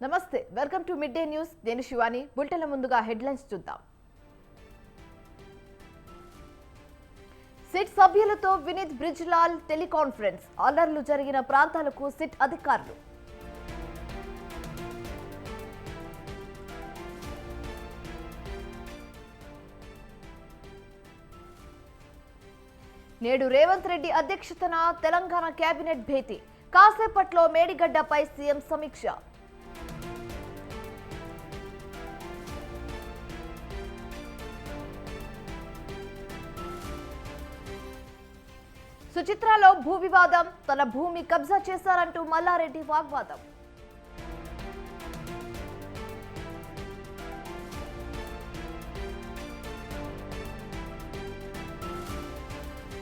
నమస్తే, welcome to mid day news. నేను శివాని. బులెటిన్ల ముందుగా హెడ్లైన్స్ చూద్దాం. సిట్ సభ్యులతో వినీత్ బ్రిజ్లాల్ టెలికాన్ఫరెన్స్. అల్లర్లు జరిగిన ప్రాంతాలకు సిట్ అధికారులు. నేడు రేవంత్ రెడ్డి అధ్యక్షతన తెలంగాణ కేబినెట్ భేటీ. కాసేపట్లో మేడిగడ్డపై సీఎం సమీక్ష. సుచిత్రలో భూ వివాదం. తన భూమి కబ్జా చేశారంటూ మల్లారెడ్డి వాగ్వాదం.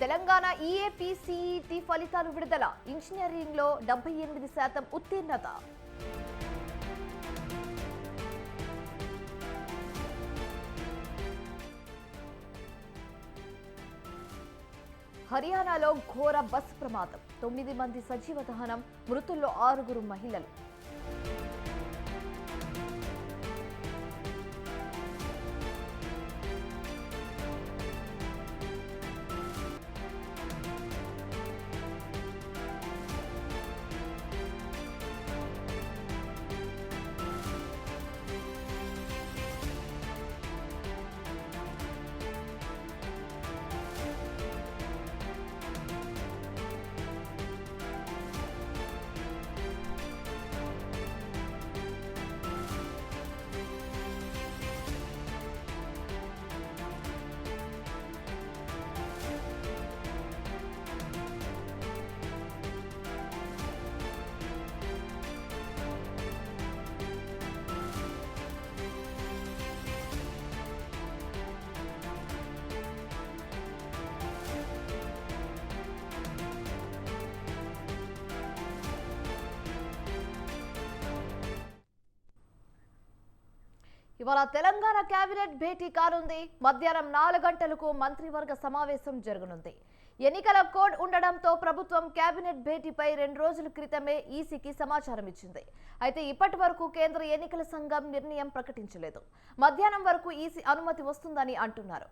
తెలంగాణ ఈఏపీసీఈటీ ఫలితాలు విడుదల. ఇంజనీరింగ్ లో 78% ఉత్తీర్ణత. హర్యానాలో ఘోర బస్సు ప్రమాదం. 9 మంది సజీవ దహనం. మృతుల్లో 6 మహిళలు. ఇవాళ తెలంగాణ కేబినెట్ భేటీ కానుంది. మధ్యాహ్నం 4 గంటలకు మంత్రివర్గ సమావేశం జరగనుంది. ఎన్నికల కోడ్ ఉండడంతో ప్రభుత్వం కేబినెట్ భేటీపై 2 రోజుల క్రితమే ఈసీకి సమాచారం ఇచ్చింది. అయితే ఇప్పటి వరకు కేంద్ర ఎన్నికల సంఘం నిర్ణయం ప్రకటించలేదు. మధ్యాహ్నం వరకు ఈసీ అనుమతి వస్తుందని అంటున్నారు.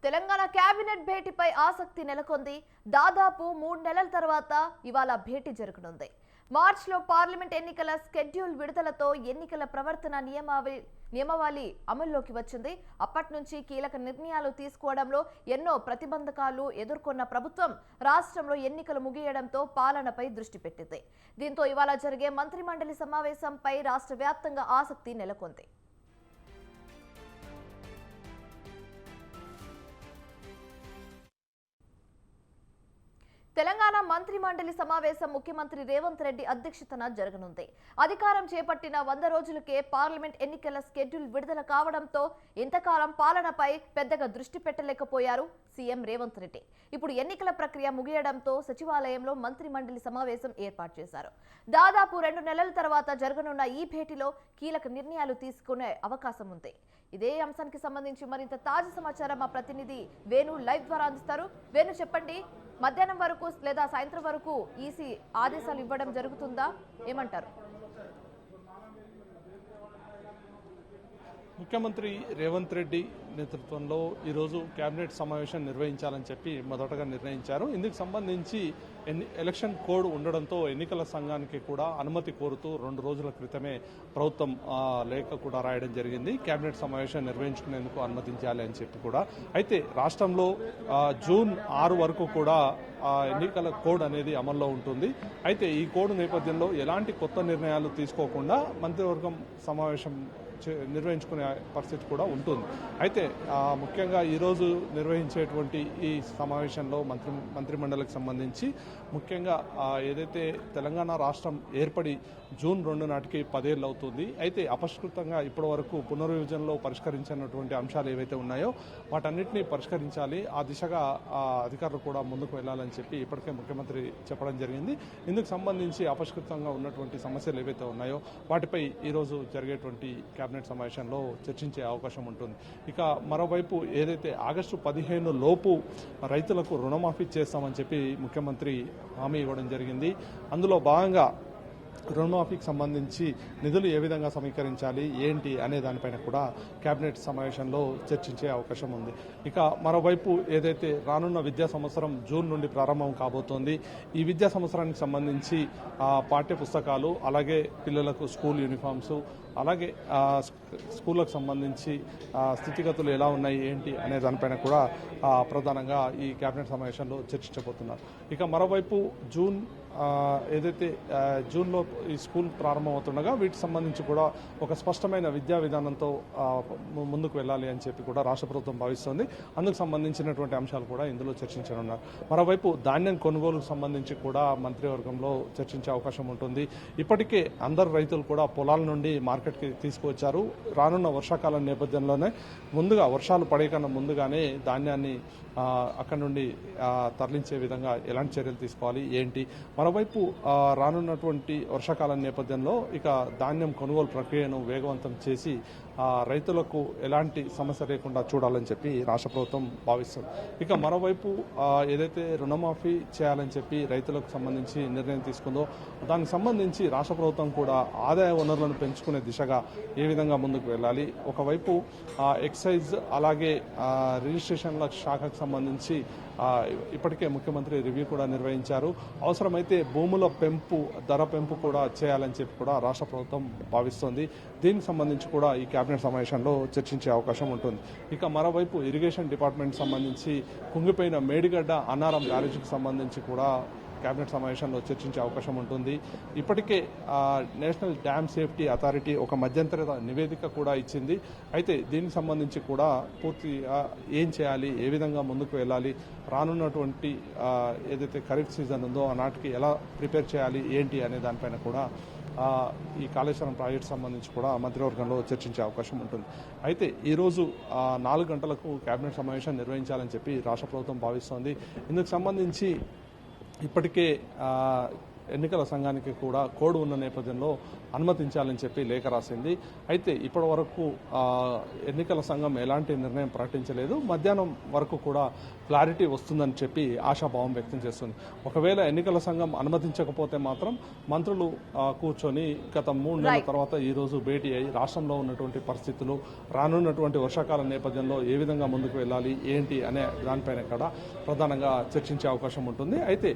తెలంగాణ కేబినెట్ భేటీపై ఆసక్తి నెలకొంది. దాదాపు 3 నెలల తర్వాత ఇవాళ భేటీ జరగనుంది. మార్చిలో పార్లమెంట్ ఎన్నికల స్కెడ్యూల్ విడుదలతో ఎన్నికల ప్రవర్తన నియమావళి అమల్లోకి వచ్చింది. అప్పటి నుంచి కీలక నిర్ణయాలు తీసుకోవడంలో ఎన్నో ప్రతిబంధకాలు ఎదుర్కొన్న ప్రభుత్వం రాష్ట్రంలో ఎన్నికలు ముగియడంతో పాలనపై దృష్టి పెట్టింది. దీంతో ఇవాళ జరిగే మంత్రిమండలి సమావేశంపై రాష్ట్ర వ్యాప్తంగా ఆసక్తి నెలకొంది. తెలంగాణ మంత్రి మండలి సమావేశం ముఖ్యమంత్రి రేవంత్ రెడ్డి అధ్యక్షతన జరగనుంది. అధికారం చేపట్టిన 100 రోజులకే పార్లమెంట్ ఎన్నికల స్కెడ్యూల్ విడుదల కావడంతో ఇంతకాలం పాలనపై పెద్దగా దృష్టి పెట్టలేకపోయారు సీఎం రేవంత్ రెడ్డి. ఇప్పుడు ఎన్నికల ప్రక్రియ ముగియడంతో సచివాలయంలో మంత్రి మండలి సమావేశం ఏర్పాటు చేశారు. దాదాపు 2 నెలల తర్వాత జరగనున్న ఈ భేటీలో కీలక నిర్ణయాలు తీసుకునే అవకాశం ఉంది. ఇదే అంశానికి సంబంధించి మరింత తాజా సమాచారం మా ప్రతినిధి వేణు లైవ్ ద్వారా అందిస్తారు. వేణు, చెప్పండి, మధ్యాహ్నం వరకు లేదా సాయంత్రం వరకు ఈసీ ఆదేశాలు ఇవ్వడం జరుగుతుందా? ఏమంటారు? ముఖ్యమంత్రి రేవంత్ రెడ్డి నేతృత్వంలో ఈరోజు కేబినెట్ సమావేశం నిర్వహించాలని చెప్పి మొదటగా నిర్ణయించారు. ఇందుకు సంబంధించి ఎలక్షన్ కోడ్ ఉండడంతో ఎన్నికల సంఘానికి కూడా అనుమతి కోరుతూ 2 రోజుల క్రితమే ప్రభుత్వం లేఖ కూడా రాయడం జరిగింది. కేబినెట్ సమావేశం నిర్వహించుకునేందుకు అనుమతించాలి అని చెప్పి కూడా. అయితే రాష్ట్రంలో జూన్ 6 వరకు కూడా ఎన్నికల కోడ్ అనేది అమల్లో ఉంటుంది. అయితే ఈ కోడ్ నేపథ్యంలో ఎలాంటి కొత్త నిర్ణయాలు తీసుకోకుండా మంత్రివర్గం సమావేశం నిర్వహించుకునే పరిస్థితి కూడా ఉంటుంది. అయితే ముఖ్యంగా ఈరోజు నిర్వహించేటువంటి ఈ సమావేశంలో మంత్రిమండలికి సంబంధించి ముఖ్యంగా ఏదైతే తెలంగాణ రాష్ట్రం ఏర్పడి జూన్ 2 నాటికి 10 ఏళ్ళు అవుతుంది. అయితే అపష్కృతంగా ఇప్పటి వరకు పునర్విభజనలో పరిష్కరించినటువంటి అంశాలు ఏవైతే ఉన్నాయో వాటన్నిటిని పరిష్కరించాలి, ఆ దిశగా అధికారులు కూడా ముందుకు వెళ్లాలని చెప్పి ఇప్పటికే ముఖ్యమంత్రి చెప్పడం జరిగింది. ఇందుకు సంబంధించి అపష్కృతంగా ఉన్నటువంటి సమస్యలు ఏవైతే ఉన్నాయో వాటిపై ఈరోజు జరిగేటువంటి కేబినెట్ సమావేశంలో చర్చించే అవకాశం ఉంటుంది. ఇక మరోవైపు ఏదైతే ఆగస్టు 15 లోపు రైతులకు రుణమాఫీ చేస్తామని చెప్పి ముఖ్యమంత్రి హామీ ఇవ్వడం జరిగింది. అందులో భాగంగా రుణమాఫీకి సంబంధించి నిధులు ఏ విధంగా సమీకరించాలి ఏంటి అనే దానిపైన కూడా కేబినెట్ సమావేశంలో చర్చించే అవకాశం ఉంది. ఇక మరోవైపు ఏదైతే రానున్న విద్యా సంవత్సరం జూన్ నుండి ప్రారంభం కాబోతోంది, ఈ విద్యా సంవత్సరానికి సంబంధించి పాఠ్య పుస్తకాలు, అలాగే పిల్లలకు స్కూల్ యూనిఫామ్స్, అలాగే స్కూళ్ళకు సంబంధించి స్థితిగతులు ఎలా ఉన్నాయి ఏంటి అనే దానిపైన కూడా ప్రధానంగా ఈ కేబినెట్ సమావేశంలో చర్చించబోతున్నారు. ఇక మరోవైపు ఏదైతే జూన్లో ఈ స్కూల్ ప్రారంభమవుతుండగా వీటికి సంబంధించి కూడా ఒక స్పష్టమైన విద్యా విధానంతో ముందుకు వెళ్ళాలి అని చెప్పి కూడా రాష్ట్ర ప్రభుత్వం భావిస్తోంది. అందుకు సంబంధించినటువంటి అంశాలు కూడా ఇందులో చర్చించనున్నారు. మరోవైపు ధాన్యం కొనుగోలుకు సంబంధించి కూడా మంత్రివర్గంలో చర్చించే అవకాశం ఉంటుంది. ఇప్పటికే అందరు రైతులు కూడా పొలాల నుండి మార్కెట్కి తీసుకువచ్చారు. రానున్న వర్షాకాలం నేపథ్యంలోనే ముందుగా వర్షాలు పడే కన్నా ముందుగానే ధాన్యాన్ని అక్కడి నుండి తరలించే విధంగా ఎలాంటి చర్యలు తీసుకోవాలి ఏంటి. మరోవైపు రానున్నటువంటి వర్షాకాలం నేపథ్యంలో ఇక ధాన్యం కొనుగోలు ప్రక్రియను వేగవంతం చేసి రైతులకు ఎలాంటి సమస్య లేకుండా చూడాలని చెప్పి రాష్ట్ర ప్రభుత్వం భావిస్తుంది. ఇక మరోవైపు ఏదైతే రుణమాఫీ చేయాలని చెప్పి రైతులకు సంబంధించి నిర్ణయం తీసుకుందో దానికి సంబంధించి రాష్ట్ర ప్రభుత్వం కూడా ఆదాయ వనరులను పెంచుకునే దిశగా ఏ విధంగా ముందుకు వెళ్ళాలి. ఒకవైపు ఎక్సైజ్ అలాగే రిజిస్ట్రేషన్ల శాఖకు సంబంధించి ఇప్పటికే ముఖ్యమంత్రి రివ్యూ కూడా నిర్వహించారు. అవసరమైతే భూముల ధర పెంపు కూడా చేయాలని చెప్పి కూడా రాష్ట్ర ప్రభుత్వం భావిస్తోంది. దీనికి సంబంధించి కూడా ఈ కేబినెట్ సమావేశంలో చర్చించే అవకాశం ఉంటుంది. ఇక మరోవైపు ఇరిగేషన్ డిపార్ట్మెంట్ సంబంధించి కుంగిపోయిన మేడిగడ్డ అన్నారం బ్యారేజ్కి సంబంధించి కూడా కేబినెట్ సమావేశంలో చర్చించే అవకాశం ఉంటుంది. ఇప్పటికే నేషనల్ డ్యామ్ సేఫ్టీ అథారిటీ ఒక మధ్యంతర నివేదిక కూడా ఇచ్చింది. అయితే దీనికి సంబంధించి కూడా పూర్తిగా ఏం చేయాలి, ఏ విధంగా ముందుకు వెళ్ళాలి, రానున్నటువంటి ఏదైతే ఖరీఫ్ సీజన్ ఉందో ఆనాటికి ఎలా ప్రిపేర్ చేయాలి ఏంటి అనే దానిపైన కూడా ఈ కాళేశ్వరం ప్రాజెక్టు సంబంధించి కూడా మంత్రివర్గంలో చర్చించే అవకాశం ఉంటుంది. అయితే ఈరోజు 4 గంటలకు కేబినెట్ సమావేశం నిర్వహించాలని చెప్పి రాష్ట్ర ప్రభుత్వం భావిస్తోంది. ఇందుకు సంబంధించి ఇప్పటికే ఎన్నికల సంఘానికి కూడా కోడ్ ఉన్న నేపథ్యంలో అనుమతించాలని చెప్పి లేఖ రాసింది. అయితే ఇప్పటి వరకు ఎన్నికల సంఘం ఎలాంటి నిర్ణయం ప్రకటించలేదు. మధ్యాహ్నం వరకు కూడా క్లారిటీ వస్తుందని చెప్పి ఆశాభావం వ్యక్తం చేస్తుంది. ఒకవేళ ఎన్నికల సంఘం అనుమతించకపోతే మాత్రం మంత్రులు కూర్చొని గత 3 నెలల తర్వాత ఈరోజు భేటీ అయ్యి రాష్ట్రంలో ఉన్నటువంటి పరిస్థితులు, రానున్నటువంటి వర్షాకాల నేపథ్యంలో ఏ విధంగా ముందుకు వెళ్ళాలి ఏంటి అనే దానిపైన కూడా ప్రధానంగా చర్చించే అవకాశం ఉంటుంది. అయితే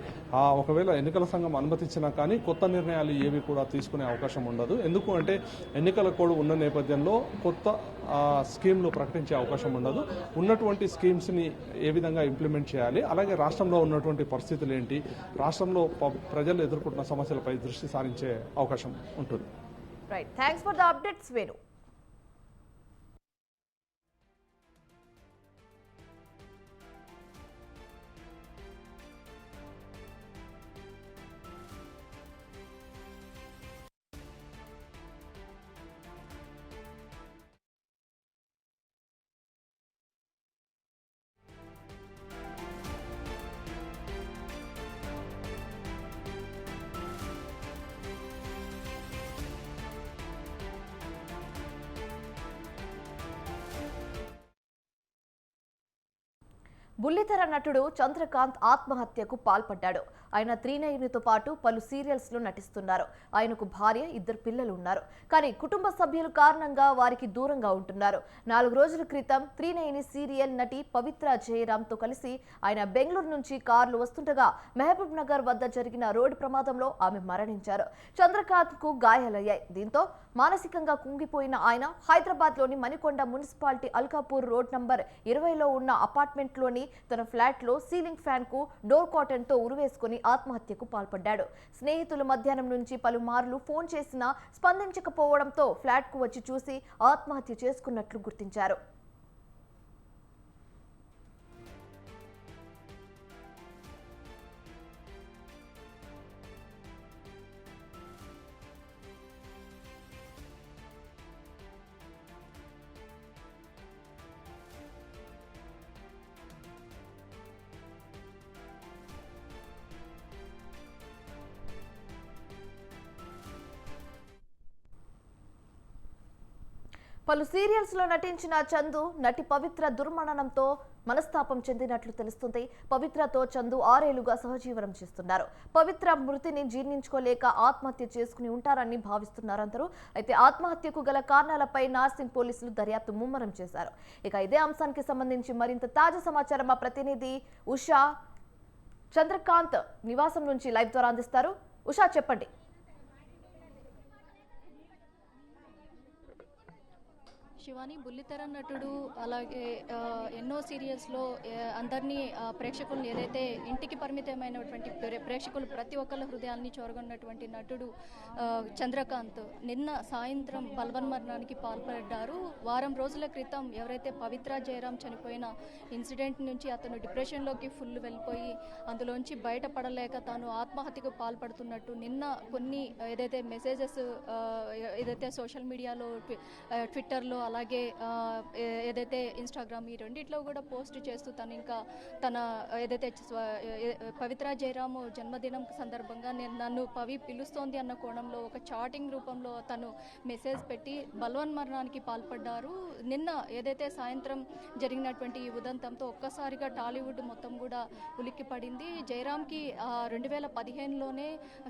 ఒకవేళ ఎన్నికల సంఘం అనుమతించినా కానీ కొత్త నిర్ణయాలు ఏవి కూడా తీసుకునే అవకాశం ఉండదు. ఎందుకు అంటే ఎన్నికల కోడ్ ఉన్న నేపథ్యంలో కొత్త స్కీమ్లు ప్రకటించే అవకాశం ఉండదు. ఉన్నటువంటి స్కీమ్స్ని ఏ విధంగా ఇంప్లిమెంట్ చేయాలి, అలాగే రాష్ట్రంలో ఉన్నటువంటి పరిస్థితులు ఏంటి, రాష్ట్రంలో ప్రజలు ఎదుర్కొంటున్న సమస్యలపై దృష్టి సారించే అవకాశం ఉంటుంది. Right, thanks for the updates Venu. బుల్లితెర నటుడు చంద్రకాంత్ ఆత్మహత్యకు పాల్పడ్డాడు. ఆయన 3నయనితో పాటు పలు సీరియల్స్ లో నటిస్తున్నారు. ఆయనకు భార్య, 2 పిల్లలు ఉన్నారు. కానీ కుటుంబ సభ్యుల కారణంగా వారికి దూరంగా ఉంటున్నారు. 4 రోజుల క్రితం 3నయని సీరియల్ నటి పవిత్ర జయరాంతో కలిసి ఆయన బెంగళూరు నుంచి కారులో వస్తుండగా మహబూబ్ నగర్ వద్ద జరిగిన రోడ్డు ప్రమాదంలో ఆమె మరణించారు. చంద్రకాంత్ కు గాయాలయ్యాయి. దీంతో మానసికంగా కుంగిపోయిన ఆయన హైదరాబాద్లోని Manikonda municipality Alkapur road number 20లో ఉన్న అపార్ట్మెంట్లోని తన ఫ్లాట్లో సీలింగ్ ఫ్యాన్ కు డోర్ కాటన్ తో ఉరివేసుకుని ఆత్మహత్యకు పాల్పడ్డాడు. స్నేహితులు మధ్యాహ్నం నుంచి పలుమార్లు ఫోన్ చేసినా స్పందించకపోవడంతో ఫ్లాట్ కు వచ్చి చూసి ఆత్మహత్య చేసుకున్నట్లు గుర్తించారు. పలు సీరియల్స్ లో నటించిన చందు నటి పవిత్ర దుర్మరణంతో మనస్తాపం చెందినట్లు తెలుస్తుంది. పవిత్రతో చందు 6 ఏళ్లుగా సహజీవనం చేస్తున్నారు. పవిత్ర మృతిని జీర్ణించుకోలేక ఆత్మహత్య చేసుకుని ఉంటారని భావిస్తున్నారు అందరూ. అయితే ఆత్మహత్యకు గల కారణాలపై నార్సింగ్ పోలీసులు దర్యాప్తు ముమ్మరం చేశారు. ఇక ఇదే అంశానికి సంబంధించి మరింత తాజా సమాచారం మా ప్రతినిధి ఉషా చంద్రకాంత్ నివాసం నుంచి లైవ్ ద్వారా అందిస్తారు. ఉషా, చెప్పండి. శివాని బుల్లితెర నటుడు, అలాగే ఎన్నో సీరియల్స్లో అందరినీ ప్రేక్షకులను ఏదైతే ఇంటికి పరిమితమైనటువంటి ప్రేక్షకులు ప్రతి ఒక్కళ్ళ హృదయాల్ని చూరగొన్నటువంటి నటుడు చంద్రకాంత్ నిన్న సాయంత్రం బలవన్మరణానికి పాల్పడ్డారు. వారం రోజుల క్రితం ఎవరైతే పవిత్ర జయరాం చనిపోయిన ఇన్సిడెంట్ నుంచి అతను డిప్రెషన్లోకి ఫుల్ వెళ్ళిపోయి అందులోంచి బయటపడలేక తాను ఆత్మహత్యకు పాల్పడుతున్నట్టు నిన్న కొన్ని ఏదైతే మెసేజెస్ ఏదైతే సోషల్ మీడియాలో ట్విట్టర్లో అలాగే ఏదైతే ఇన్స్టాగ్రామ్ ఈ రెండిట్లో కూడా పోస్ట్ చేస్తూ తను ఇంకా తన ఏదైతే పవిత్ర జయరామ్ జన్మదినం సందర్భంగా నన్ను పవి పిలుస్తోంది అన్న కోణంలో ఒక చాటింగ్ రూపంలో తను మెసేజ్ పెట్టి బలవన్మరణానికి పాల్పడ్డారు. నిన్న ఏదైతే సాయంత్రం జరిగినటువంటి ఈ ఉదంతంతో ఒక్కసారిగా టాలీవుడ్ మొత్తం కూడా ఉలిక్కి పడింది. జయరామ్కి 2015లోనే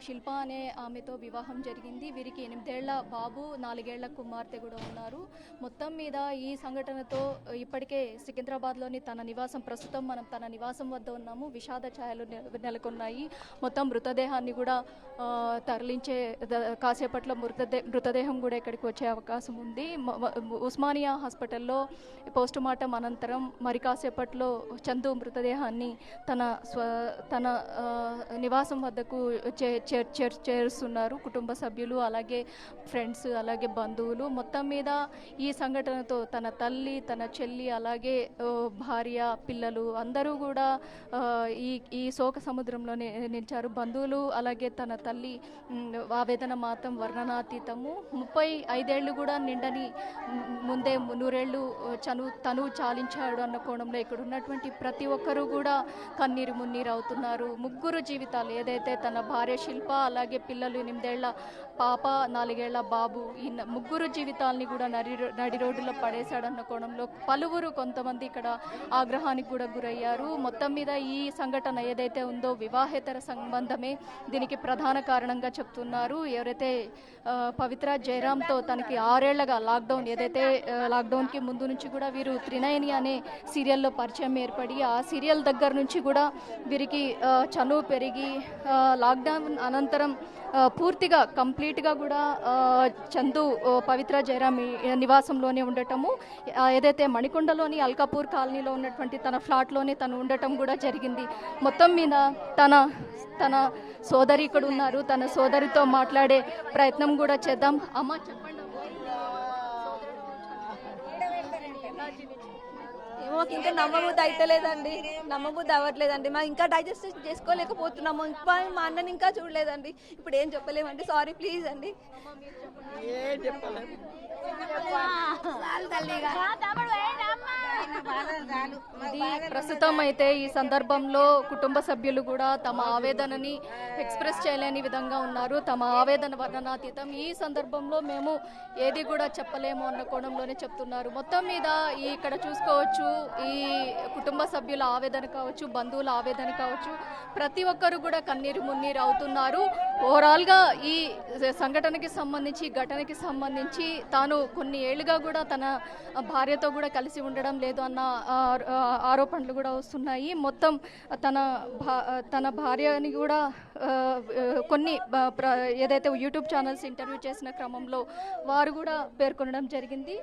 శిల్ప అనే ఆమెతో వివాహం జరిగింది. వీరికి 8 ఏళ్ల బాబు, 4 ఏళ్ల కుమార్తె కూడా ఉన్నారు. మొత్తం మీద ఈ సంఘటనతో ఇప్పటికే సికింద్రాబాద్లోని తన నివాసం, ప్రస్తుతం మనం తన నివాసం వద్ద ఉన్నాము, విషాద ఛాయలు నెలకొన్నాయి. మొత్తం మృతదేహాన్ని కూడా తరలించే కాసేపట్లో మృతదేహం కూడా ఇక్కడికి వచ్చే అవకాశం ఉంది. ఉస్మానియా హాస్పిటల్లో పోస్ట్ మార్టం అనంతరం మరి కాసేపట్లో చందు మృతదేహాన్ని తన నివాసం వద్దకు చేరుస్తున్నారు కుటుంబ సభ్యులు, అలాగే ఫ్రెండ్స్, అలాగే బంధువులు. మొత్తం మీద ఈ సంఘటనతో తన తల్లి, తన చెల్లి, అలాగే భార్య, పిల్లలు అందరూ కూడా ఈ శోక సముద్రంలోనే నిలిచారు. బంధువులు అలాగే తన తల్లి ఆవేదన మాత్రం వర్ణనాతీతము. 35 ఏళ్ళు కూడా నిండని ముందే 100 ఏళ్ళు తను చాలించాడు అన్న కోణంలో ఇక్కడ ఉన్నటువంటి ప్రతి ఒక్కరూ కూడా కన్నీరు మున్నీరు అవుతున్నారు. 3 జీవితాలు, ఏదైతే తన భార్య శిల్ప, అలాగే పిల్లలు 8 ఏళ్ల పాప, 4 ఏళ్ల బాబు, ఈ 3 జీవితాలని కూడా నడి రోడ్డులో పడేశాడన్న కోణంలో పలువురు కొంతమంది ఇక్కడ ఆగ్రహానికి కూడా గురయ్యారు. మొత్తం మీద ఈ సంఘటన ఏదైతే ఉందో వివాహేతర సంబంధమే దీనికి ప్రధాన కారణంగా చెప్తున్నారు. ఎవరైతే పవిత్ర జయరామ్తో తనకి 6 ఏళ్లగా లాక్డౌన్, ఏదైతే లాక్డౌన్కి ముందు నుంచి కూడా వీరు త్రినయని అనే సీరియల్లో పరిచయం ఏర్పడి ఆ సీరియల్ దగ్గర నుంచి కూడా వీరికి చనువు పెరిగి లాక్డౌన్ అనంతరం పూర్తిగా కంప్లీట్గా కూడా చందు పవిత్ర జయరామ్ నివాసంలోనే ఉండటము, ఏదైతే మణికొండలోని అల్కాపూర్ కాలనీలో ఉన్నటువంటి తన ఫ్లాట్లోనే తను ఉండటం కూడా జరిగింది. మొత్తం మీద తన సోదరి ఇక్కడ ఉన్నారు, తన సోదరితో మాట్లాడే ప్రయత్నం కూడా చేద్దాం. అమ్మ చెప్పండి. ఏమో ఇంకా నమ్మబుద్ధి అయితలేదండి, నమ్మబుద్ధి అవ్వట్లేదండి. మేము ఇంకా డైజెస్ట్ చేసుకోలేకపోతున్నాము. ఇంకా మా అన్నని ఇంకా చూడలేదండి. ఇప్పుడు ఏం చెప్పలేమండి, సారీ ప్లీజ్ అండి. ఇది ప్రస్తుతం అయితే ఈ సందర్భంలో కుటుంబ సభ్యులు కూడా తమ ఆవేదనని ఎక్స్ప్రెస్ చేయలేని విధంగా ఉన్నారు. తమ ఆవేదన వర్ణనాతీతం. ఈ సందర్భంలో మేము ఏది కూడా చెప్పలేము అన్న కోణంలోనే చెప్తున్నారు. మొత్తం మీద ఇక్కడ చూసుకోవచ్చు, ఈ కుటుంబ సభ్యుల ఆవేదన కావచ్చు, బంధువుల ఆవేదన కావచ్చు, ప్రతి ఒక్కరు కూడా కన్నీరు మున్నీరు అవుతున్నారు. ఓవరాల్గా ఈ సంఘటనకి సంబంధించి, ఘటనకి సంబంధించి తాను కొన్ని ఏళ్లుగా కూడా తన భార్యతో కూడా కలిసి ఉండడం లేదు అన్న ఆరోపణలు కూడా వస్తున్నాయి. మొత్తం తన భార్యని కూడా కొన్ని ఏదైతే యూట్యూబ్ ఛానల్స్ ఇంటర్వ్యూ చేసిన క్రమంలో వారు కూడా పేర్కొనడం జరిగింది.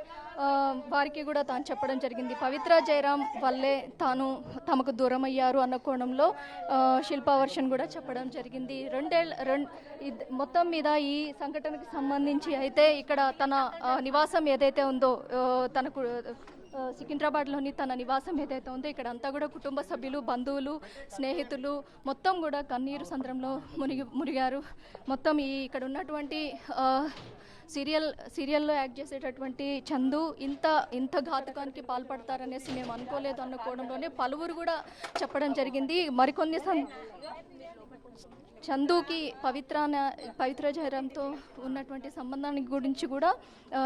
వారికి కూడా తాను చెప్పడం జరిగింది, పవిత్ర జయరామ్ వల్లే తమకు దూరం అయ్యారు అన్న కోణంలో శిల్పా వర్షన్ కూడా చెప్పడం జరిగింది. మొత్తం మీద ఈ సంఘటనకు సంబంధించి అయితే ఇక్కడ తన నివాసం ఏదైతే ఉందో, తనకు సికింద్రాబాద్లోని తన నివాసం ఏదైతే ఉందో ఇక్కడ అంతా కూడా కుటుంబ సభ్యులు, బంధువులు, స్నేహితులు మొత్తం కూడా కన్నీరు సంద్రంలో మునిగారు. మొత్తం ఇక్కడ ఉన్నటువంటి సీరియల్లో యాక్ట్ చేసేటటువంటి చందు ఇంత ఘాతుకానికి పాల్పడతారనేసి మేము అనుకోలేదు అన్న కోణంలోనే పలువురు కూడా చెప్పడం జరిగింది. మరికొన్ని చందుకి పవిత్ర జయరాంతో ఉన్నటువంటి సంబంధానికి గురించి కూడా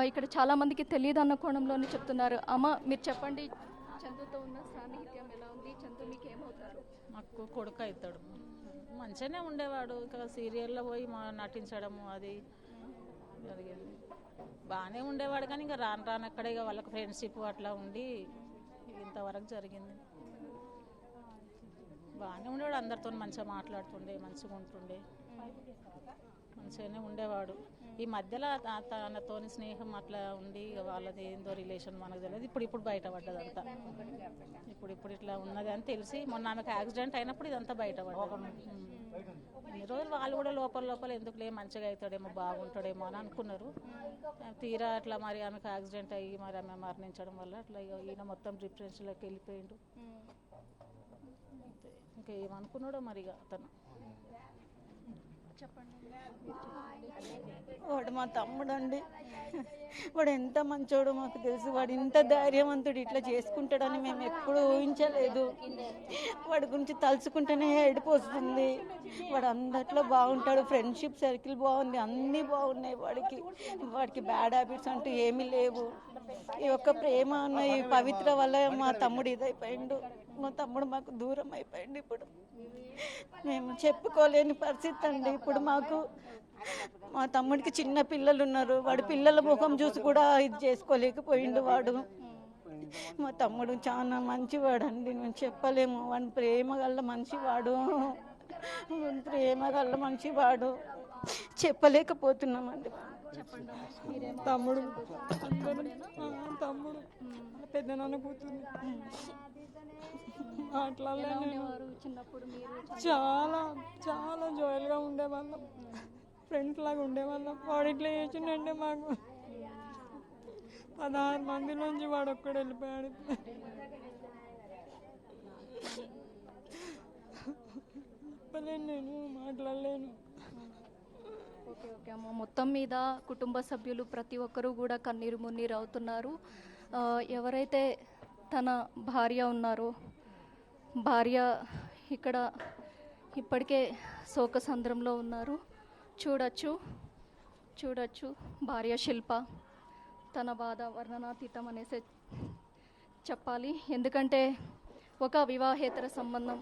ఇక్కడ చాలామందికి తెలియదు అన్న కోణంలోనే చెప్తున్నారు. అమ్మ మీరు చెప్పండి, చందుతో ఉన్న సాన్నిహిత్యం ఎలా ఉంది? చందు మీకు ఏమవుతారు? మాకు కొడుకు అవుతాడు. మంచిగానే ఉండేవాడు, ఇక సీరియల్లో పోయి నటించడము అది జరిగేది. బాగానే ఉండేవాడు కానీ ఇంకా రాను అక్కడ ఇక వాళ్ళకి ఫ్రెండ్షిప్ అట్లా ఉండి ఇంతవరకు జరిగింది. బాగానే ఉండేవాడు, అందరితో మంచిగా మాట్లాడుతుండే, మంచిగా ఉంటుండే, మంచిగానే ఉండేవాడు. ఈ మధ్యలో తనతో స్నేహం అట్లా ఉండి వాళ్ళది ఏందో రిలేషన్ మనకు తెలియదు. ఇప్పుడు బయటపడ్డదంతా. ఇప్పుడు ఇట్లా ఉన్నది అని తెలిసి మొన్న ఆమెకు యాక్సిడెంట్ అయినప్పుడు ఇదంతా బయటపడ్డది. ఇన్ని రోజులు వాళ్ళు కూడా లోపల ఎందుకులే మంచిగా అవుతాడేమో బాగుంటాడేమో అని అనుకున్నారు. తీరా అట్లా మరి ఆమెకు యాక్సిడెంట్ అయ్యి మరి ఆమె మరణించడం వల్ల అట్లా ఈయన మొత్తం డిప్రెషన్లోకి వెళ్ళిపోయిండు. ఇంకా ఏమనుకున్నాడో మరిగా అతను. వాడు మా తమ్ముడు అండి. వాడు ఎంత మంచోడో మాకు తెలుసు. వాడు ఇంత ధైర్యవంతుడు ఇట్లా చేసుకుంటాడని మేము ఎప్పుడూ ఊహించలేదు. వాడి గురించి తలుచుకుంటేనే ఏడుపు వస్తుంది. వాడు అందట్లో బాగుంటాడు, ఫ్రెండ్షిప్ సర్కిల్ బాగుంది, అన్నీ బాగున్నాయి. వాడికి బ్యాడ్ హ్యాబిట్స్ అంటూ ఏమీ లేవు. ఈ ఒక్క ప్రేమ అన్న ఈ పవిత్ర వల్ల మా తమ్ముడు ఇదైపోయిండు. మా తమ్ముడు మాకు దూరం అయిపోయింది. ఇప్పుడు మేము చెప్పుకోలేని పరిస్థితి అండి. ఇప్పుడు మాకు మా తమ్ముడికి చిన్న పిల్లలు ఉన్నారు. వాడి పిల్లల ముఖం చూసి కూడా ఇది చేసుకోలేకపోయిండు వాడు. మా తమ్ముడు చాలా మంచివాడు అండి, మేము చెప్పలేము. వాడి ప్రేమ గల్ల మంచివాడు, చెప్పలేకపోతున్నామండి. తమ్ముడు పెద్ద నాన్న కూతురు మాట్లాడలేను. చాలా జాయిల్గా ఉండేవాళ్ళం, ఫ్రెండ్స్ లాగా ఉండేవాళ్ళం. వాడు ఇట్లా చేసిండే మాకు 16 మంది నుంచి వాడు ఒక్కడు వెళ్ళిపోయాడు. చెప్పలేను, నేను మాట్లాడలేను. ఓకే అమ్మ, మొత్తం మీద కుటుంబ సభ్యులు ప్రతి ఒక్కరూ కూడా కన్నీరు మున్నీరు అవుతున్నారు. ఎవరైతే తన భార్య ఉన్నారో, భార్య ఇక్కడ ఇప్పటికే శోకసంద్రంలో ఉన్నారు. చూడొచ్చు భార్య శిల్ప, తన బాధ వర్ణనాతీతం అనేసి చెప్పాలి. ఎందుకంటే ఒక వివాహేతర సంబంధం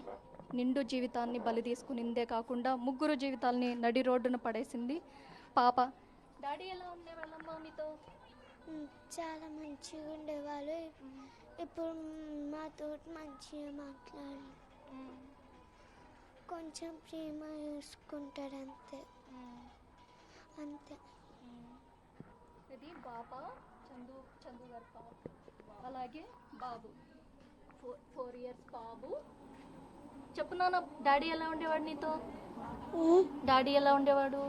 నిండు జీవితాన్ని బలి తీసుకునిందే కాకుండా 3 జీవితాలని నడి రోడ్డున పడేసింది పాప. డాడీ ఎలా ఉండేవాళ్ళమ్మా మీతో? చాలా మంచిగా ఉండేవాళ్ళు. ఇప్పుడు మాతో మంచిగా మాట్లాడాలి, కొంచెం ప్రేమ చూసుకుంటాడు అంతే. ఇది పాప చందు గారి పాప, అలాగే బాబు 4 years బాబు. చెప్పు నాన్న, డాడీ ఎలా ఉండేవాడు నీతో? డాడీ ఎలా ఉండేవాడు?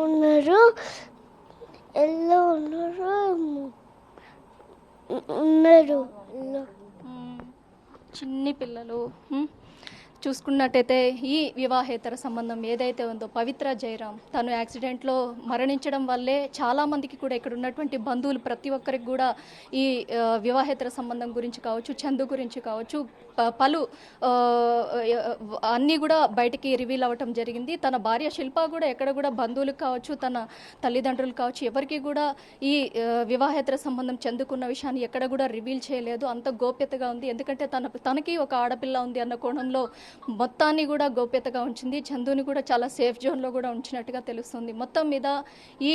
ఉన్నారు, ఎలా ఉన్నారు చిన్ని పిల్లలు. చూసుకున్నట్టయితే ఈ వివాహేతర సంబంధం ఏదైతే ఉందో పవిత్ర జయరాం తను యాక్సిడెంట్లో మరణించడం వల్లే చాలామందికి కూడా ఇక్కడ ఉన్నటువంటి బంధువులు ప్రతి ఒక్కరికి కూడా ఈ వివాహేతర సంబంధం గురించి కావచ్చు, చందు గురించి కావచ్చు, పలు అన్నీ కూడా బయటికి రివీల్ అవ్వటం జరిగింది. తన భార్య శిల్ప కూడా ఎక్కడ కూడా బంధువులకు కావచ్చు, తన తల్లిదండ్రులు కావచ్చు, ఎవరికి కూడా ఈ వివాహేతర సంబంధం చెందుకున్న విషయాన్ని ఎక్కడ కూడా రివీల్ చేయలేదు. అంత గోప్యతగా ఉంది. ఎందుకంటే తనకి ఒక ఆడపిల్ల ఉంది అన్న కోణంలో మొత్తాన్ని కూడా గోప్యతగా ఉంచింది. చందుని కూడా చాలా సేఫ్ జోన్లో కూడా ఉంచినట్టుగా తెలుస్తుంది. మొత్తం మీద ఈ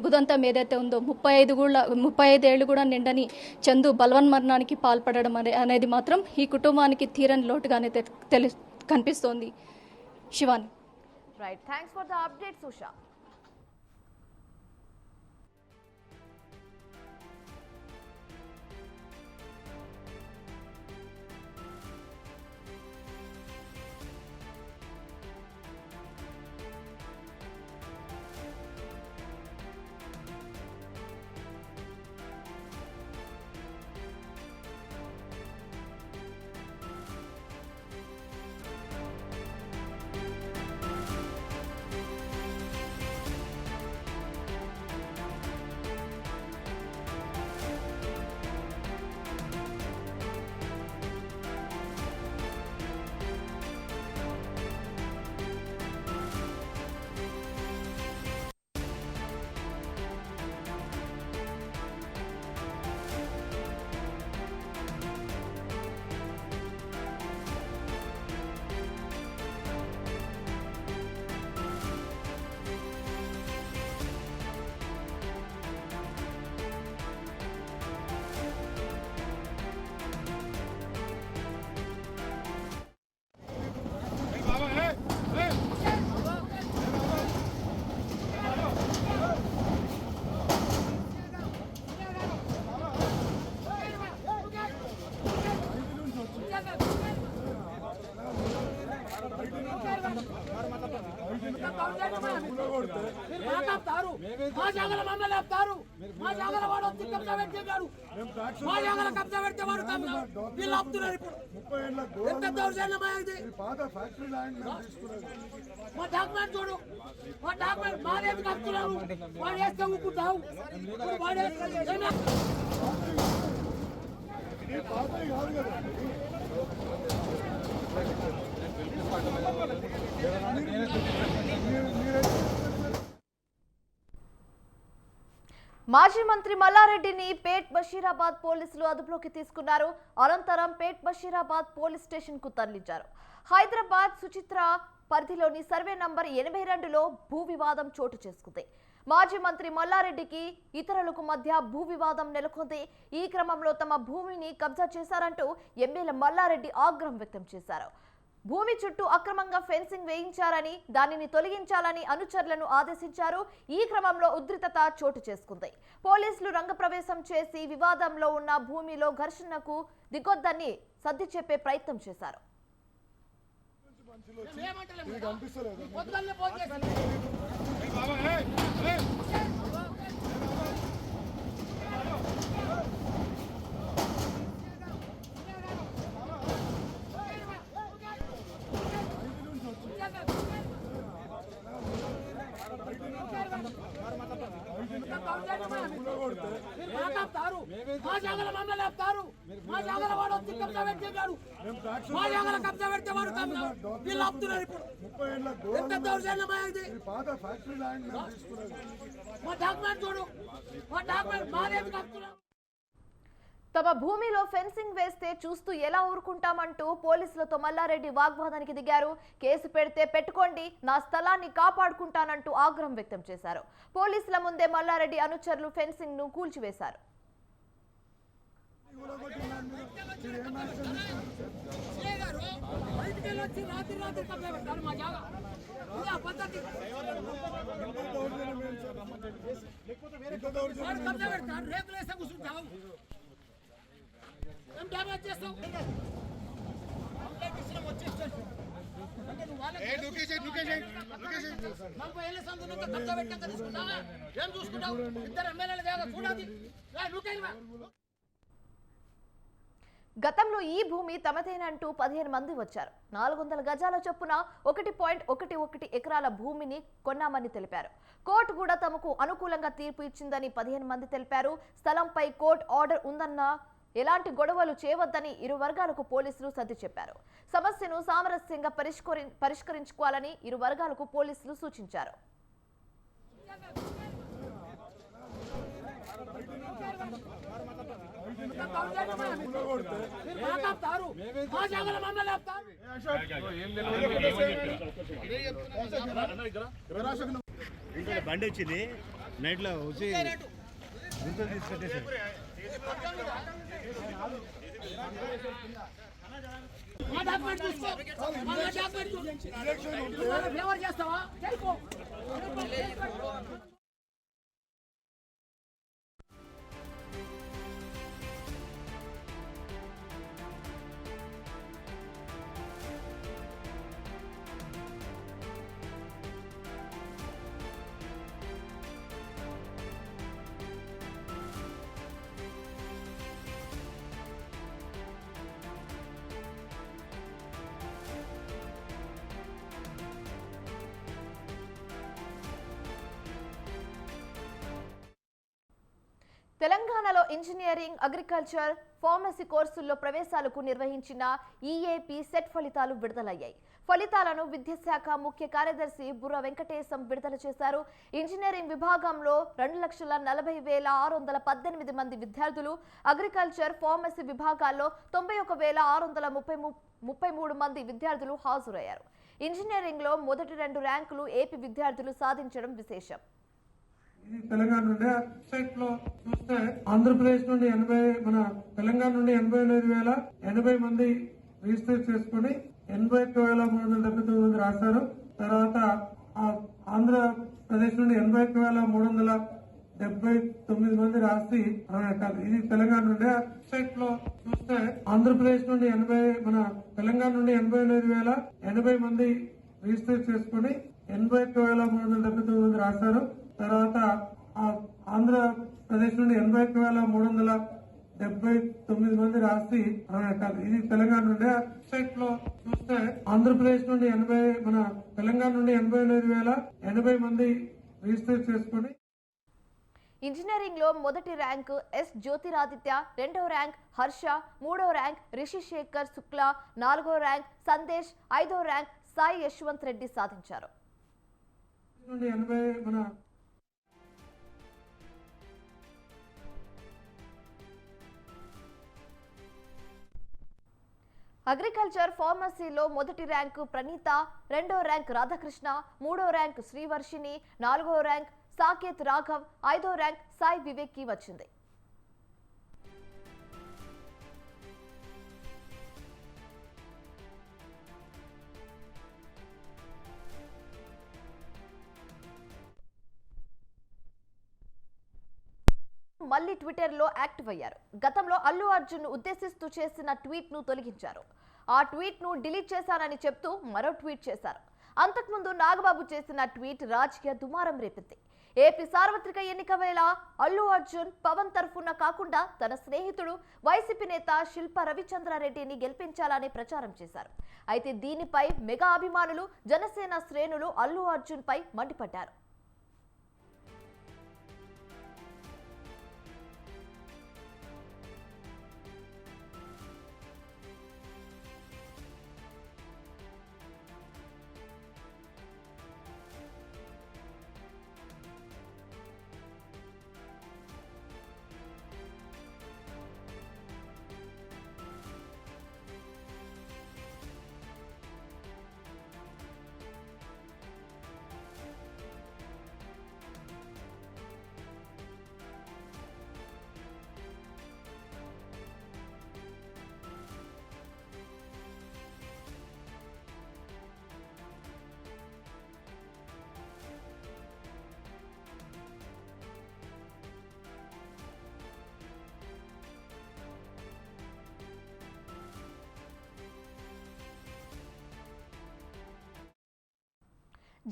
బుదంతం ఏదైతే ఉందో 35 ఏళ్ళు కూడా నిండని చందు బలవన్మరణానికి పాల్పడడం అనేది మాత్రం ఈ కుటుంబానికి తీరని లోటుగానే కనిపిస్తోంది. Shivani. Right, thanks for the update Susha. మా జాగల మమ్మల్ని ఆపుతారు. మా జాగల వాడు వచ్చి కబ్జా పెట్టేగాడు. మా జాగల కబ్జా పెడితే వాడు వీళ్ళు ఆపుతున్నారు. ఇప్పుడు ఎంత దౌర్జన్యమా ఇది? మా డాక్యుమెంట్ చూడు, మా డాక్యుమెంట్ మా రేపు కలుపుతున్నారు. వాడు వేస్తే ఊపుకుంటావు. మాజీ మంత్రి మల్లారెడ్డిని పేట్ బషీరాబాద్ పోలీసులు అదుపులోకి తీసుకున్నారు. అనంతరం పేట్ బషీరాబాద్ పోలీస్ స్టేషన్ కు తరలించారు. హైదరాబాద్ సుచిత్ర పరిధిలోని సర్వే నంబర్ 82లో భూ వివాదం చోటు చేసుకుంది. మాజీ మంత్రి మల్లారెడ్డికి ఇతరులకు మధ్య భూ వివాదం నెలకొంది. ఈ క్రమంలో తమ భూమిని కబ్జా చేశారంటూ ఎమ్మెల్యే మల్లారెడ్డి ఆగ్రహం వ్యక్తం చేశారు. భూమి చుట్టూ అక్రమంగా ఫెన్సింగ్ వేయించారని, దానిని తొలగించాలని అనుచరులను ఆదేశించారు. ఈ క్రమంలో ఉద్రిక్తత చోటు చేసుకుంది. పోలీసులు రంగప్రవేశం చేసి వివాదంలో ఉన్న భూమిలో ఘర్షణకు దిగొద్దని సర్ది చెప్పే ప్రయత్నం చేశారు. మా జాగల మమ్మల్ని ఆపుతారు. మా జాగల వాడు వచ్చి కబ్జా పెట్టేగాడు. మా జాగల కబ్జా పెడితే వాడు వీళ్ళు ఆపుతున్నారు. ఇప్పుడు ఎంత దౌర్జన్యమా ఇది? మా డాక్యుమెంట్ చూడు, మా డాక్యుమెంట్ మా రేపు కలుపుతున్నారు. తమ భూమిలో ఫెన్సింగ్ వేస్తే చూస్తూ ఎలా ఊరుకుంటామంటూ పోలీసులతో మల్లారెడ్డి వాగ్వాదానికి దిగారు. కేసు పెడితే పెట్టుకోండి, నా స్థలాన్ని కాపాడుకుంటానంటూ ఆగ్రహం వ్యక్తం చేశారు. పోలీసుల ముందే మల్లారెడ్డి అనుచరులు ఫెన్సింగ్ ను కూల్చివేశారు. గతంలో ఈ భూమి తమదేనంటూ 15 మంది వచ్చారు. 400 గజాల చొప్పున 1.11 ఎకరాల భూమిని కొన్నామని తెలిపారు. కోర్టు కూడా తమకు అనుకూలంగా తీర్పు ఇచ్చిందని 15 మంది తెలిపారు. స్థలంపై కోర్టు ఆర్డర్ ఉందన్న ఎలాంటి గొడవలు చేయవద్దని ఇరు వర్గాలకు పోలీసులు సర్ది చెప్పారు. సమస్యను సామరస్యంగా పరిష్కరించుకోవాలని ఇరు వర్గాలకు పోలీసులు సూచించారు. బండి వచ్చింది నైట్ లో వచ్చి తీసుకొట్టేసారు. తెలంగాణలో ఇంజనీరింగ్, అగ్రికల్చర్, ఫార్మసీ కోర్సుల్లో ప్రవేశాలకు నిర్వహించిన ఈఏపీ సెట్ ఫలితాలు విడుదలయ్యాయి. ఫలితాలను విద్యాశాఖ ముఖ్య కార్యదర్శి బుర్ర వెంకటేశం విడుదల చేశారు. ఇంజనీరింగ్ విభాగంలో 2,40,618 మంది విద్యార్థులు, అగ్రికల్చర్, ఫార్మసీ విభాగాల్లో 91,633 మంది విద్యార్థులు హాజరయ్యారు. ఇంజనీరింగ్ లో మొదటి 2 ర్యాంకులు ఏపీ విద్యార్థులు సాధించడం విశేషం. తెలంగాణ నుండి వెబ్సైట్ లో చూస్తే ఆంధ్రప్రదేశ్ నుండి మన తెలంగాణ నుండి 89,080 మంది రిజిస్టర్ చేసుకుని 81,379 మంది రాశారు. తర్వాత ఆంధ్రప్రదేశ్ నుండి 81,379 మంది రాసి ఇది తెలంగాణ నుండి వెబ్సైట్ లో చూస్తే ఆంధ్రప్రదేశ్ నుండి మన తెలంగాణ నుండి 89,080 మంది రిజిస్టర్ చేసుకుని 81,379 మంది రాశారు. తర్వాత ఆంధ్రప్రదేశ్ నుండి 81,379 మంది రాసి ఇది తెలంగాణ నుండి. వెబ్సైట్ లో చూస్తే ఆంధ్రప్రదేశ్ నుండి తెలంగాణ నుండి 89,080 మంది రిజిస్టర్ చేసుకుని ఇంజనీరింగ్ లో మొదటి ర్యాంకు ఎస్ జ్యోతిరాదిత్య, 2వ ర్యాంక్ హర్ష, 3వ ర్యాంక్ రిషిశేఖర్ శుక్లా, 4వ ర్యాంక్ సందేశ్, 5వ ర్యాంక్ సాయి యశ్వంత్ రెడ్డి సాధించారు. అగ్రికల్చర్ ఫార్మసీలో మొదటి ర్యాంకు ప్రణీత, 2వ ర్యాంక్ రాధాకృష్ణ, 3వ ర్యాంక్ శ్రీవర్షిని, 4వ ర్యాంక్ సాకేత్ రాఘవ్, 5వ ర్యాంక్ సాయి వివేక్ కి వచ్చింది. మళ్ళీ ట్విట్టర్ లో యాక్టివ్ అయ్యారు. గతంలో అల్లు అర్జున్ ను ఉద్దేశిస్తూ చేసిన ట్వీట్ ను తొలగించారు. ఆ ట్వీట్ ను డిలీట్ చేశానని చెప్తూ మరో ట్వీట్ చేశారు. అంతకుముందు నాగబాబు చేసిన ట్వీట్ రాజకీయ దుమారం రేపింది. ఏపీ సార్వత్రిక ఎన్నిక వేళ అల్లు అర్జున్ పవన్ తరఫున కాకుండా తన స్నేహితుడు వైసీపీ నేత శిల్ప రవిచంద్రారెడ్డిని గెలిపించాలని ప్రచారం చేశారు. అయితే దీనిపై మెగా అభిమానులు, జనసేన శ్రేణులు అల్లు అర్జున్ పై మండిపడ్డారు.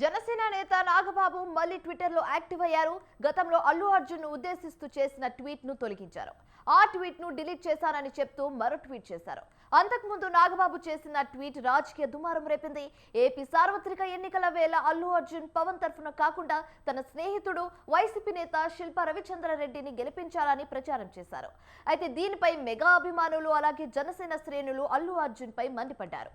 జనసేన నేత నాగబాబు మళ్ళీ ట్విట్టర్ లో యాక్టివ్ అయ్యారు. గతంలో అల్లు అర్జున్ ను ఉద్దేశిస్తూ చేసిన ట్వీట్ ను తొలగించారు. ఆ ట్వీట్ ను డిలీట్ చేశానని చెప్తూ మరో ట్వీట్ చేశారు. అంతకుముందు నాగబాబు చేసిన ట్వీట్ రాజకీయ దుమారం రేపింది. ఏపీ సార్వత్రిక ఎన్నికల వేళ అల్లు అర్జున్ పవన్ తరఫున కాకుండా తన స్నేహితుడు వైసీపీ నేత శిల్ప రవిచంద్రారెడ్డిని గెలిపించాలని ప్రచారం చేశారు. అయితే దీనిపై మెగా అభిమానులు, అలాగే జనసేన శ్రేణులు అల్లు అర్జున్ పై మండిపడ్డారు.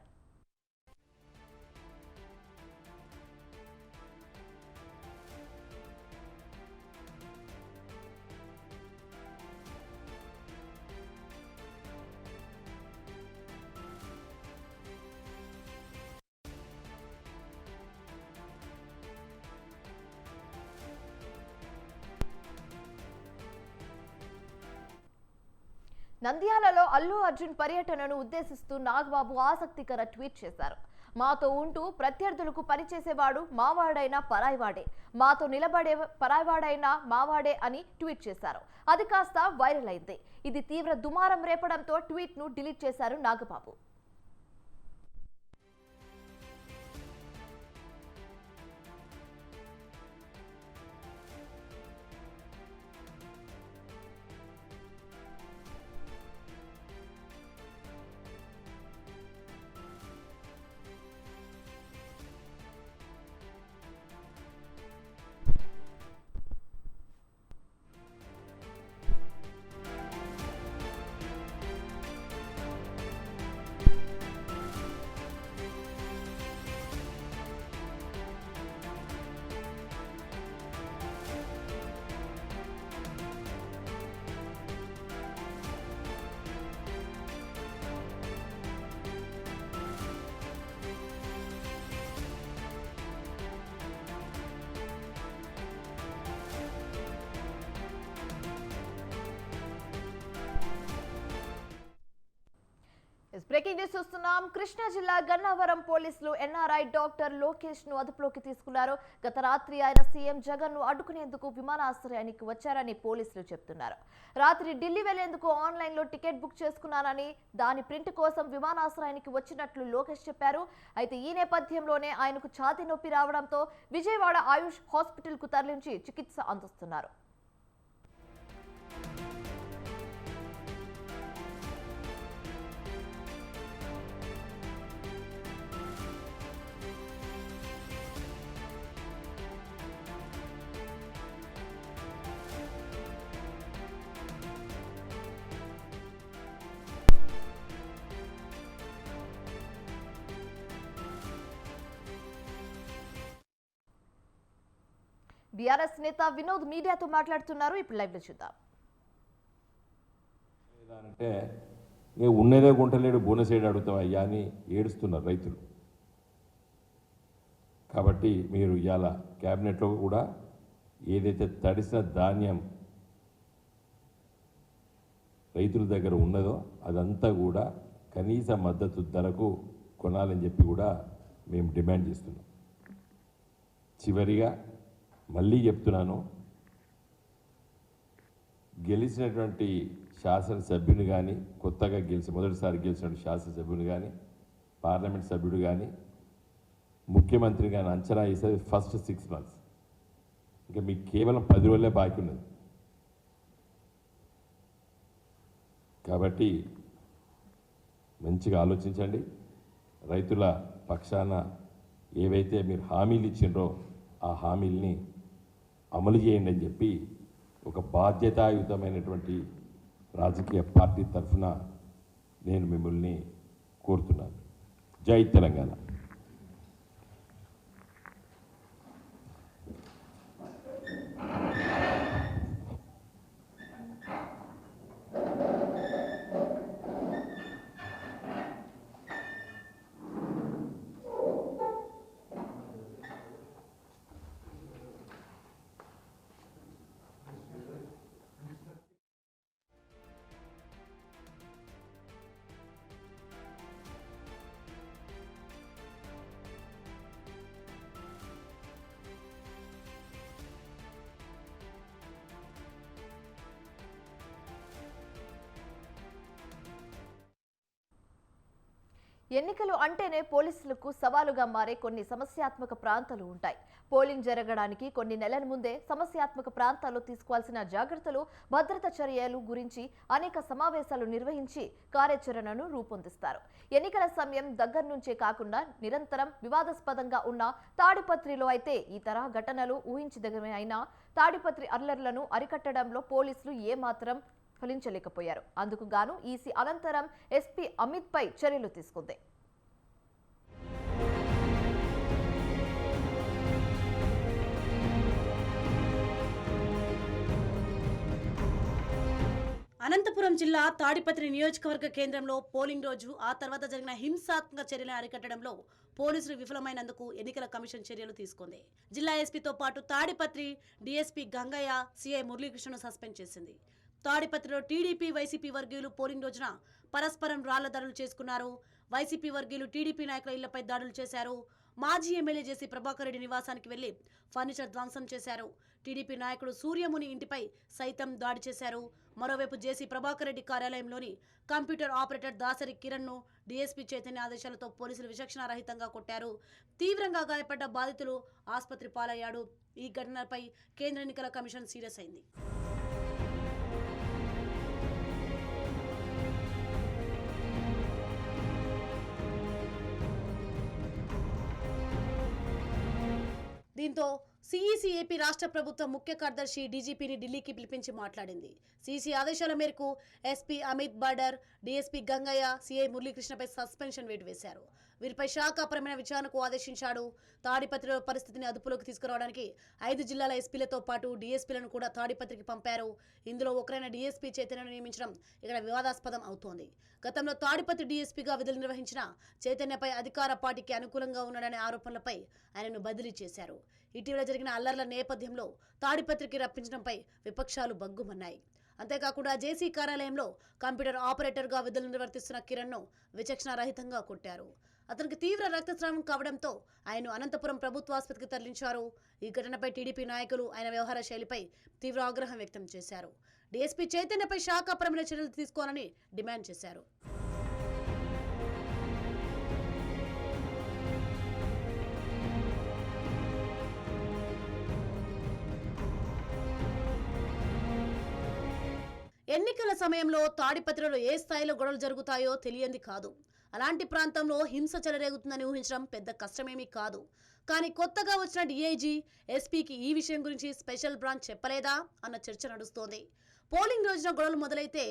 నంద్యాలలో అల్లు అర్జున్ పర్యటనను ఉద్దేశిస్తూ నాగబాబు ఆసక్తికర ట్వీట్ చేశారు. మాతో ఉంటూ ప్రత్యర్థులకు పనిచేసేవాడు మావాడైనా పరాయివాడే, మాతో నిలబడే పరాయివాడైనా మావాడే అని ట్వీట్ చేశారు. అది కాస్త వైరల్ అయింది. ఇది తీవ్ర దుమారం రేపడంతో ట్వీట్ ను డిలీట్ చేశారు నాగబాబు. బ్రేకింగ్ న్యూస్ చూస్తున్నాం. కృష్ణా జిల్లా గన్నవరం పోలీసులు ఎన్ఆర్ఐ డాక్టర్ లోకేష్ ను అదుపులోకి తీసుకున్నారు. గత రాత్రి ఆయన సీఎం జగన్ ను అడ్డుకునేందుకు విమానాశ్రయానికి వచ్చారని పోలీసులు చెబుతున్నారు. రాత్రి ఢిల్లీ వెళ్లేందుకు ఆన్లైన్ లో టికెట్ బుక్ చేసుకున్నారని, దాని ప్రింట్ కోసం విమానాశ్రయానికి వచ్చినట్లు లోకేష్ చెప్పారు. అయితే ఈ నేపథ్యంలోనే ఆయనకు ఛాతీ నొప్పి రావడంతో విజయవాడ ఆయుష్ హాస్పిటల్ కు తరలించి చికిత్స అందిస్తున్నారు. బీఆర్ఎస్ నేత వినోద్ మీడియాతో మాట్లాడుతున్నారు. ఇప్పుడు లైవ్ లో చూద్దాం. అంటే ఉన్నదే గుంటలేడు బోనసేడు అడుగుతాం అయ్యా అని ఏడుస్తున్నారు రైతులు. కాబట్టి మీరు ఇవాళ క్యాబినెట్లో కూడా ఏదైతే తడిసిన ధాన్యం రైతుల దగ్గర ఉన్నదో అదంతా కూడా కనీస మద్దతు ధరకు కొనాలని చెప్పి కూడా మేము డిమాండ్ చేస్తున్నాం. చివరిగా మళ్ళీ చెప్తున్నాను, గెలిచినటువంటి శాసనసభ్యుని కానీ, కొత్తగా మొదటిసారి గెలిచినటువంటి శాసనసభ్యుని కానీ, పార్లమెంట్ సభ్యుడు కానీ, ముఖ్యమంత్రి కానీ అంచనా వేసేది ఫస్ట్ 6 months. ఇంకా మీకు కేవలం 10 రోజులే బాకీ ఉన్నది. కాబట్టి మంచిగా ఆలోచించండి. రైతుల పక్షాన ఏవైతే మీరు హామీలు ఇచ్చిండ్రో ఆ హామీల్ని అమలు చేయండి అని చెప్పి ఒక బాధ్యతాయుతమైనటువంటి రాజకీయ పార్టీ తరఫున నేను మిమ్మల్ని కోరుతున్నాను. జై తెలంగాణ. ఎన్నికలు అంటేనే పోలీసులకు సవాలుగా మారే కొన్ని సమస్యాత్మక ప్రాంతాలు ఉంటాయి. పోలింగ్ జరగడానికి కొన్ని నెలల ముందే సమస్యాత్మక ప్రాంతాల్లో తీసుకోవాల్సిన జాగ్రత్తలు, భద్రతా చర్యలు గురించి అనేక సమావేశాలు నిర్వహించి కార్యాచరణను రూపొందిస్తారు. ఎన్నికల సమయం దగ్గర నుంచే కాకుండా నిరంతరం వివాదాస్పదంగా ఉన్న తాడిపత్రిలో అయితే ఈ తరహా ఘటనలు ఊహించదగినవి. అయినా తాడిపత్రి అల్లర్లను అరికట్టడంలో పోలీసులు ఏమాత్రం ఫలించలేకపోయారు. అందుకు గాను ఈసీ అనంతరం ఎస్పీ అమిత్ పై చర్యలు తీసుకుంది. అనంతపురం జిల్లా తాడిపత్రి నియోజకవర్గ కేంద్రంలో పోలింగ్ రోజు ఆ తర్వాత జరిగిన హింసాత్మక చర్యలను అరికట్టడంలో పోలీసులు విఫలమైనందుకు ఎన్నికల కమిషన్ చర్యలు తీసుకుంది. జిల్లా ఎస్పీతో పాటు తాడిపత్రి డీఎస్పీ గంగయ్య, సిఐ మురళీకృష్ణను సస్పెండ్ చేసింది. తాడిపత్రిలో టీడీపీ, వైసీపీ వర్గీయులు పోలింగ్ రోజున పరస్పరం రాళ్ల దాడులు చేసుకున్నారు. వైసీపీ వర్గీయులు టీడీపీ నాయకుల ఇళ్లపై దాడులు చేశారు. మాజీ ఎమ్మెల్యే జేసీ ప్రభాకర్ రెడ్డి నివాసానికి వెళ్లి ఫర్నిచర్ ధ్వంసం చేశారు. టీడీపీ నాయకుడు సూర్యముని ఇంటిపై సైతం దాడి చేశారు. మరోవైపు జేసీ ప్రభాకర్ రెడ్డి కార్యాలయంలోని కంప్యూటర్ ఆపరేటర్ దాసరి కిరణ్ ను డీఎస్పీ చైతన్య ఆదేశాలతో పోలీసులు విచక్షణారహితంగా కొట్టారు. తీవ్రంగా గాయపడ్డ బాధితులు ఆసుపత్రి పాలయ్యాడు. ఈ ఘటనపై కేంద్ర ఎన్నికల కమిషన్ సీరియస్ అయింది. దీంతో సిఈసి ఏపీ రాష్ట్ర ప్రభుత్వ ముఖ్య కార్యదర్శి డీజీపీని ఢిల్లీకి పిలిపించి మాట్లాడింది. సిఈసి ఆదేశాల మేరకు SP Amit Bardar, DSP Gangaiah, CI మురళీకృష్ణపై సస్పెన్షన్ వేటు వేశారు. వీరిపై శాఖాపరమైన విచారణకు ఆదేశించాడు. తాడిపత్రిలో పరిస్థితిని అదుపులోకి తీసుకురావడానికి 5 జిల్లాల ఎస్పీలతో పాటు డీఎస్పీలను కూడా తాడిపత్రికి పంపారు. ఇందులో ఒకరైన డీఎస్పీ చైతన్యను నియమించడం ఇక్కడ వివాదాస్పదం అవుతోంది. గతంలో తాడిపత్రి డీఎస్పీగా విధులు నిర్వహించిన చైతన్యపై అధికార పార్టీకి అనుకూలంగా ఉన్నాడనే ఆరోపణలపై ఆయనను బదిలీ చేశారు. ఇటీవల జరిగిన అల్లర్ల నేపథ్యంలో తాడిపత్రికి రప్పించడంపై విపక్షాలు బగ్గుమన్నాయి. అంతేకాకుండా జేసీ కార్యాలయంలో కంప్యూటర్ ఆపరేటర్గా విధులు నిర్వర్తిస్తున్న కిరణ్ను విచక్షణారహితంగా కొట్టారు. అతనికి తీవ్ర రక్తస్రావం కావడంతో ఆయన్ను అనంతపురం ప్రభుత్వ ఆసుపత్రికి తరలించారు. ఈ ఘటనపై టీడీపీ నాయకులు ఆయన వ్యవహార శైలిపై తీవ్ర ఆగ్రహం వ్యక్తం చేశారు. డీఎస్పీ చైతన్యపై శాఖాపరమైన చర్యలు తీసుకోవాలని డిమాండ్ చేశారు. ఎన్నికల సమయంలో తాడిపత్రిలో ఏ స్థాయిలో గొడవలు జరుగుతాయో తెలియంది కాదు. అలాంటి ప్రాంతంలో హింస చెలరేగుతుందని ఊహించడం పెద్ద కష్టమేమీ కాదు. కానీ కొత్తగా వచ్చిన డీఐజీ ఎస్పీకి ఈ విషయం గురించి స్పెషల్ బ్రాంచ్ చెప్పలేదా అన్న చర్చ నడుస్తోంది. పోలింగ్ రోజున గొడవలు మొదలైతే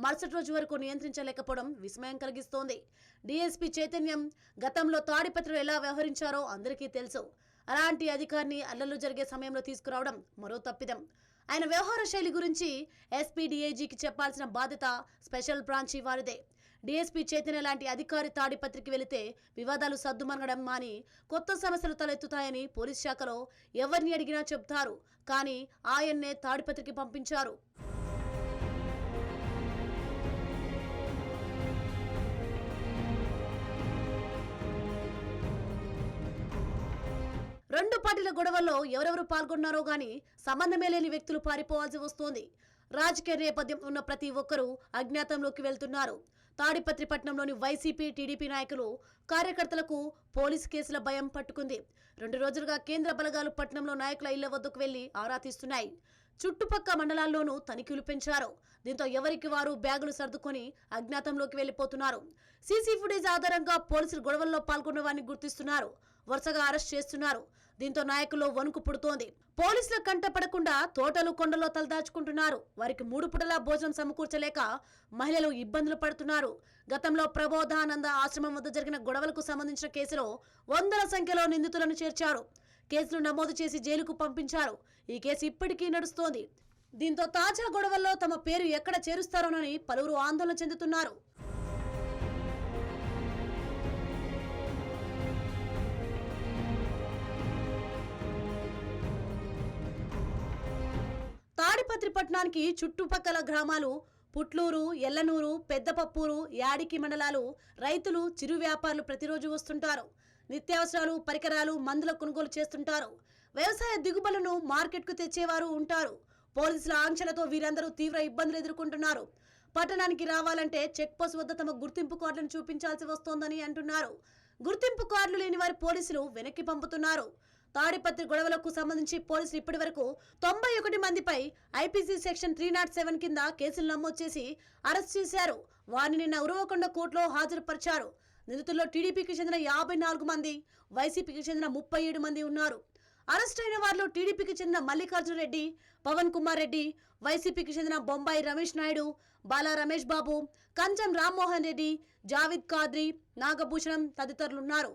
మరుసటి రోజు వరకు నియంత్రించలేకపోవడం విస్మయం కలిగిస్తోంది. డీఎస్పీ చైతన్యం గతంలో తాడిపత్రిలో ఎలా వ్యవహరించారో అందరికీ తెలుసు. అలాంటి అధికారిని అల్లర్లు జరిగే సమయంలో తీసుకురావడం మరో తప్పిదం. ఆయన వ్యవహార శైలి గురించి ఎస్పీ డీఐజీకి చెప్పాల్సిన బాధ్యత స్పెషల్ బ్రాంచ్ వారిదే. డీఎస్పీ చైతన్య లాంటి అధికారి తాడిపత్రికి వెళితే వివాదాలు సద్దుమనగడం మాని కొత్త సమస్యలు తలెత్తుతాయని పోలీస్ శాఖలో ఎవరిని అడిగినా చెబుతారు. కానీ ఆయన్నే తాడిపత్రికి పంపించారు. రెండు పార్టీల గొడవల్లో ఎవరెవరు పాల్గొన్నారో గానీ సంబంధమే లేని వ్యక్తులు పారిపోవాల్సి వస్తోంది. రాజకీయ నేపథ్యం ఉన్న ప్రతి ఒక్కరూ అజ్ఞాతంలోకి వెళ్తున్నారు. తాడిపత్రి పట్టణంలోని వైసీపీ టీడీపీ నాయకులు కార్యకర్తలకు పోలీసు కేసుల భయం పట్టుకుంది. 2 రోజులుగా కేంద్ర బలగాలు పట్టణంలో నాయకుల ఇళ్ల వద్దకు వెళ్లి ఆరా తీస్తున్నాయి. చుట్టుపక్క మండలాల్లోనూ తనిఖీలు పెంచారు. దీంతో ఎవరికి వారు బ్యాగులు సర్దుకొని అజ్ఞాతంలోకి వెళ్లిపోతున్నారు. సీసీ ఫుటేజ్ ఆధారంగా పోలీసులు గొడవల్లో పాల్గొన్న వారిని గుర్తిస్తున్నారు. వరుసగా అరెస్ట్ చేస్తున్నారు. దీంతో నాయకుల్లో వణుకు పుడుతోంది. పోలీసుల కంట పడకుండా తోటలు కొండలో తలదాచుకుంటున్నారు. వారికి 3 పూటలా భోజనం సమకూర్చలేక మహిళలు ఇబ్బందులు పడుతున్నారు. గతంలో ప్రబోధానంద ఆశ్రమం వద్ద జరిగిన గొడవలకు సంబంధించిన కేసులో వందల సంఖ్యలో నిందితులను చేర్చారు. కేసులు నమోదు చేసి జైలుకు పంపించారు. ఈ కేసు ఇప్పటికీ నడుస్తోంది. దీంతో తాజా గొడవల్లో తమ పేరు ఎక్కడ చేరుస్తారోనని పలువురు ఆందోళన చెందుతున్నారు. తాడిపత్రి పట్టణానికి చుట్టుపక్కల గ్రామాలు పుట్లూరు, ఎల్లనూరు, పెద్దపప్పూరు, యాడికి మండలాలు రైతులు, చిరు వ్యాపారులు ప్రతిరోజు వస్తుంటారు. నిత్యావసరాలు, పరికరాలు, మందుల కొనుగోలు చేస్తుంటారు. వ్యవసాయ దిగుబడులను మార్కెట్కు తెచ్చేవారు ఉంటారు. పోలీసుల ఆంక్షలతో వీరందరూ తీవ్ర ఇబ్బందులు ఎదుర్కొంటున్నారు. పట్టణానికి రావాలంటే చెక్ పోస్ట్ వద్ద తమ గుర్తింపు కార్డులను చూపించాల్సి వస్తోందని అంటున్నారు. గుర్తింపు కార్డులు లేని వారి పోలీసులు వెనక్కి పంపుతున్నారు. తాడిపత్రి గొడవలకు సంబంధించి పోలీసులు ఇప్పటి వరకు 91 మందిపై ఐపీసీ సెక్షన్ 307 కింద కేసులు నమోదు చేసి అరెస్ట్ చేశారు. వారిని నిన్న ఉరవకొండ కోర్టులో హాజరుపరిచారు. నిందితుల్లో టీడీపీకి చెందిన 54 మంది, వైసీపీకి చెందిన 37 మంది ఉన్నారు. అరెస్ట్ అయిన వారిలో టీడీపీకి చెందిన మల్లికార్జున రెడ్డి, పవన్ కుమార్ రెడ్డి, వైసీపీకి చెందిన బొంబాయి రమేష్ నాయుడు, బాలా రమేష్ బాబు, కంచం రామ్మోహన్ రెడ్డి, జావిద్ ఖాద్రి, నాగభూషణం తదితరులున్నారు.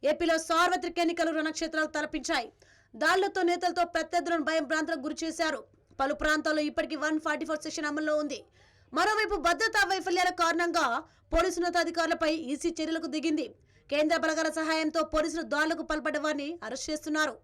ఏపీలో సార్వత్రిక ఎన్నికలు రణక్షేత్రాలు తలపించాయి. దాళ్లతో నేతలతో ప్రత్యర్థులను భయం భ్రాంతులకు గురి చేశారు. పలు ప్రాంతాల్లో ఇప్పటికీ 144 సెక్షన్ అమల్లో ఉంది. మరోవైపు భద్రతా వైఫల్యాల కారణంగా పోలీసు ఉన్నతాధికారులపై ఈసీ చర్యలకు దిగింది. కేంద్ర బలగాల సహాయంతో పోలీసులు దాడులకు పాల్పడ్డ వారిని అరెస్ట్ చేస్తున్నారు.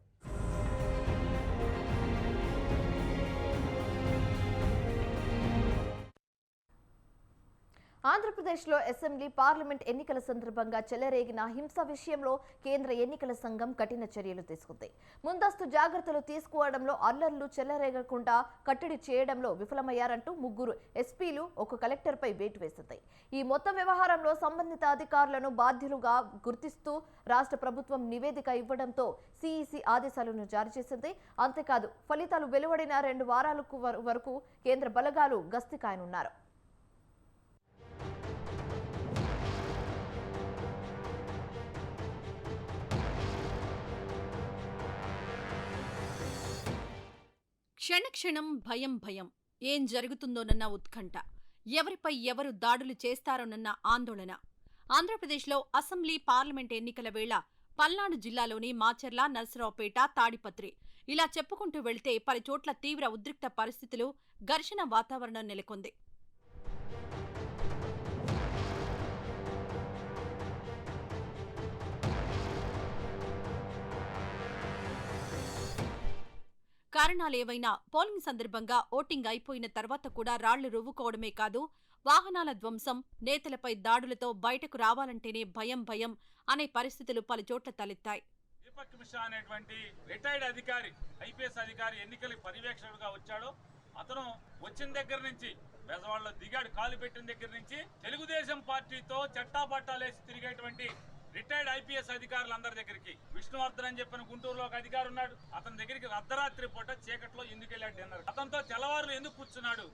ఆంధ్రప్రదేశ్లో అసెంబ్లీ, పార్లమెంట్ ఎన్నికల సందర్భంగా చెలరేగిన హింస విషయంలో కేంద్ర ఎన్నికల సంఘం కఠిన చర్యలు తీసుకుంది. ముందస్తు జాగ్రత్తలు తీసుకోవడంలో అల్లర్లు చెలరేగకుండా కట్టడి చేయడంలో విఫలమయ్యారంటూ 3 ఎస్పీలు, 1 కలెక్టర్పై వేటు వేసింది. ఈ మొత్తం వ్యవహారంలో సంబంధిత అధికారులను బాధ్యులుగా గుర్తిస్తూ రాష్ట్ర ప్రభుత్వం నివేదిక ఇవ్వడంతో సిఈసి ఆదేశాలను జారీ చేసింది. అంతేకాదు, ఫలితాలు వెలువడిన 2 వారాలకు వరకు కేంద్ర బలగాలు గస్తీ కాయనున్నారు. క్షణక్షణం భయం భయం, ఏం జరుగుతుందోనన్న ఉత్కంఠ, ఎవరిపై ఎవరు దాడులు చేస్తారోనన్న ఆందోళన. ఆంధ్రప్రదేశ్లో అసెంబ్లీ, పార్లమెంట్ ఎన్నికల వేళ పల్నాడు జిల్లాలోని మాచర్ల, నర్సరావుపేట, తాడిపత్రి ఇలా చెప్పుకుంటూ వెళితే పలుచోట్ల తీవ్ర ఉద్రిక్త పరిస్థితులు, ఘర్షణ వాతావరణం నెలకొంది. కారణాలేవైనా పోలింగ్ సందర్భంగా ఓటింగ్ అయిపోయిన తర్వాత కూడా రాళ్లు రువ్వుకోవడమే కాదు, వాహనాల ధ్వంసం, నేతలపై దాడులతో బయటకు రావాలంటేనే భయం అనే పరిస్థితులు పలుచోట్ల తలెత్తాయి. దీపక్ మిశ్రా అనేటువంటి రిటైర్డ్ అధికారి, ఐపీఎస్ అధికారి ఎన్నికల పర్యవేక్షకుడుగా వచ్చాడు. అతను వచ్చిన దగ్గర నుంచి బెజవాడలో దిగాడు. కాలు పెట్టిన దగ్గర నుంచి తెలుగుదేశం పార్టీతో చట్టాపట్టాలేసి తిరిగేటువంటి రిటైర్డ్ ఐపీఎస్ అధికారులందరి దగ్గరికి, విష్ణువర్ధన్ అని చెప్పిన గుంటూరులో ఒక అధికారి ఉన్నాడు, అతని దగ్గరికి అర్ధరాత్రి పూట చీకట్లో ఎందుకు వెళ్ళాడు డిన్నర్, అతనితో తెల్లవారులు ఎందుకు కూర్చున్నాడు,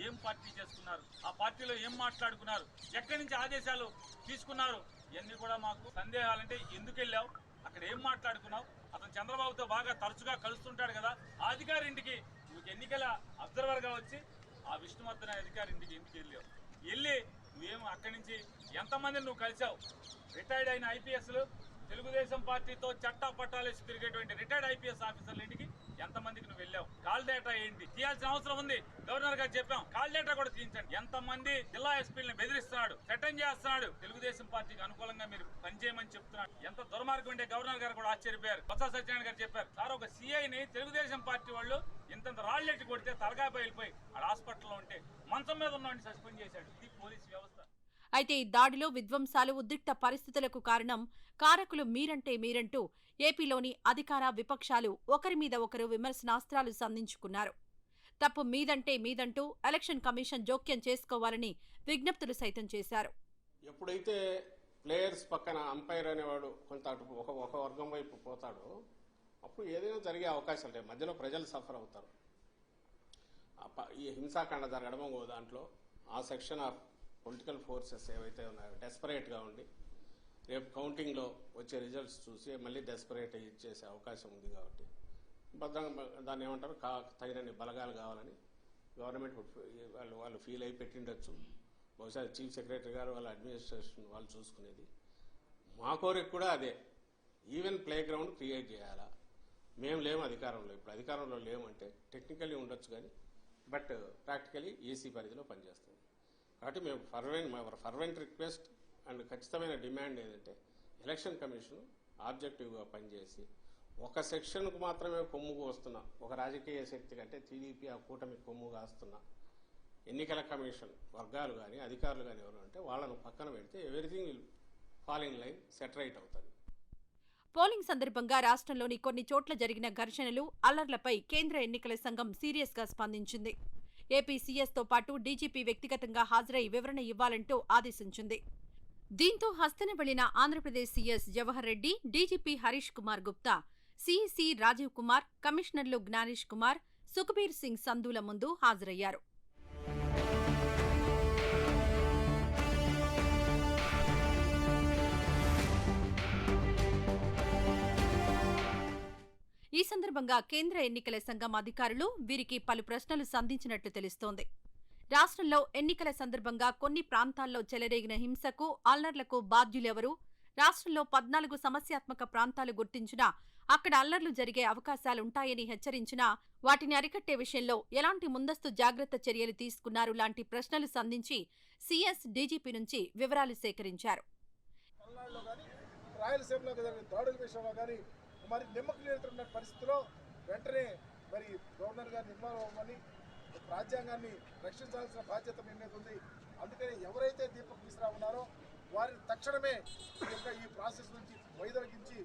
ఏం పార్టీ చేసుకున్నారు, ఆ పార్టీలో ఏం మాట్లాడుకున్నారు, ఎక్కడి నుంచి ఆదేశాలు తీసుకున్నారు, ఇవన్నీ కూడా మాకు సందేహాలంటే ఎందుకు వెళ్ళావు, అక్కడ ఏం మాట్లాడుకున్నావు, అతను చంద్రబాబుతో బాగా తరచుగా కలుస్తుంటాడు కదా, ఆ అధికారి ఇంటికి నువ్వు ఎన్నికల అబ్జర్వర్గా వచ్చి ఆ విష్ణువర్ధన్ అధికారి ఇంటికి ఎందుకు వెళ్ళావు, వెళ్ళి నువ్వేమో అక్కడి నుంచి ఎంతమందిని నువ్వు కలిసావు, రిటైర్డ్ అయిన ఐపీఎస్లు, తెలుగుదేశం పార్టీతో చట్టా పట్టాలేసి తిరిగేటువంటి రిటైర్డ్ ఐపీఎస్ ఆఫీసర్ల ఇంటికి ఎంతమందికి నువ్వు వెళ్ళావు, కాల్ డేటా ఏంటి తీయాల్సిన అవసరం ఉంది. గవర్నర్ గారు చెప్పాం, కాల్ డేటా కూడా తీయించండి. ఎంతమంది జిల్లా ఎస్పీలను బెదిరిస్తున్నాడు, థ్రెటన్ చేస్తున్నాడు, తెలుగుదేశం పార్టీకి అనుకూలంగా మీరు పనిచేయమని చెప్తున్నాడు. ఎంత దుర్మార్గం అంటే గవర్నర్ గారు కూడా ఆశ్చర్యపోయారు. బొత్స సత్యనారాయణ గారు చెప్పారు, సార్ ఒక సిఐని తెలుగుదేశం పార్టీ వాళ్ళు ఇంత రాళ్లెట్టి కొడితే తలకాయ బయలుపోయి ఆడ హాస్పిటల్లో ఉంటే మంచం మీద ఉన్నవాడిని సస్పెండ్ చేశాడు. ఇది పోలీసు వ్యవస్థ. అయితే ఈ దాడిలో విధ్వంసాలు, ఉద్రిక్త పరిస్థితులకు కారణం కారకులు మీరంటూ ఏపీలోని అధికార విపక్షాలు ఒకరి మీద ఒకరు విమర్శనాస్త్రాలు సంధించుకున్నారు. తప్పు మీదంటూ ఎలక్షన్ కమిషన్ జోక్యం చేసుకోవాలని విజ్ఞప్తులు సైతం చేశారు. ఎప్పుడైతే ప్లేయర్స్ పక్కన అంపైర్ అనేవాడు కొంత అటు ఒక వర్గం వైపు పోతాడో అప్పుడు ఏదైనా జరిగే అవకాశాలు లేవు. మధ్యలో ప్రజలు సఫర్ అవుతారు. ఈ హింసాకాండ జరగడమో దాంట్లో ఆ సెక్షన్ ఆఫ్ పొలిటికల్ ఫోర్సెస్ ఏవైతే ఉన్నాయో డెస్పరేట్గా ఉండి రేపు కౌంటింగ్లో వచ్చే రిజల్ట్స్ చూసి మళ్ళీ డెస్పరేట్ ఇచ్చేసే అవకాశం ఉంది. కాబట్టి భద్రంగా దాన్ని ఏమంటారు తగినన్ని బలగాలు కావాలని గవర్నమెంట్ వాళ్ళు ఫీల్ అయి పెట్టిండొచ్చు. బహుశా చీఫ్ సెక్రటరీ గారు వాళ్ళ అడ్మినిస్ట్రేషన్ వాళ్ళు చూసుకునేది. మా కోరిక కూడా అదే, ఈవెన్ ప్లే గ్రౌండ్ క్రియేట్ చేయాలా. మేము లేము అధికారంలో, ఇప్పుడు అధికారంలో లేమంటే టెక్నికల్లీ ఉండొచ్చు కానీ బట్ ప్రాక్టికలీ ఏసీ పరిధిలో పనిచేస్తుంది. కాబట్టి మేము ఫర్వెంట్ రిక్వెస్ట్ అండ్ ఖచ్చితమైన డిమాండ్ ఏంటంటే ఎలక్షన్ కమిషన్ ఆబ్జెక్టివ్గా పనిచేసి ఒక సెక్షన్కు మాత్రమే కొమ్ముకు వస్తున్న ఒక రాజకీయ శక్తి కంటే టీడీపీ ఆ కూటమి కొమ్ము కాస్తున్న ఎన్నికల కమిషన్ వర్గాలు కానీ అధికారులు కానీ ఎవరు అంటే వాళ్ళను పక్కన పెడితే everything will fall in line, set right అవుతుంది. పోలింగ్ సందర్భంగా రాష్ట్రంలోని కొన్ని చోట్ల జరిగిన ఘర్షణలు, అల్లర్లపై కేంద్ర ఎన్నికల సంఘం సీరియస్గా స్పందించింది. ఏపీ సీఎస్తో పాటు డీజీపీ వ్యక్తిగతంగా హాజరై వివరణ ఇవ్వాలంటూ ఆదేశించింది. దీంతో హస్తన వెళ్లిన Andhra Pradesh CS Jawahar Reddy, DGP Harish Kumar Gupta, CEC Rajiv Kumar, కమిషనర్లు జ్ఞానేష్ కుమార్, సుఖ్బీర్ సింగ్ సంధుల ముందు హాజరయ్యారు. ఈ సందర్భంగా కేంద్ర ఎన్నికల సంఘం అధికారులు వీరికి పలు ప్రశ్నలు సంధించినట్లు తెలుస్తోంది. రాష్ట్రంలో ఎన్నికల సందర్భంగా కొన్ని ప్రాంతాల్లో చెలరేగిన హింసకు, అల్లర్లకు బాధ్యులెవరు? రాష్ట్రంలో 14 సమస్యాత్మక ప్రాంతాలు గుర్తించినా అక్కడ అల్లర్లు జరిగే అవకాశాలుంటాయని హెచ్చరించినా వాటిని అరికట్టే విషయంలో ఎలాంటి ముందస్తు జాగ్రత్త చర్యలు తీసుకున్నారు లాంటి ప్రశ్నలు సంధించి సీఎస్ డీజీపీ నుంచి వివరాలు సేకరించారు. మరి నిమ్మకం పరిస్థితిలో వెంటనే మరి గవర్నర్ గారు నిర్మాణం అవ్వమని రాజ్యాంగాన్ని రక్షించాల్సిన బాధ్యత మీ మీద ఉంది. అందుకని ఎవరైతే దీపక్ మిశ్రా ఉన్నారో వారిని తక్షణమే ఈ ప్రాసెస్ నుంచి వైదొలిగించి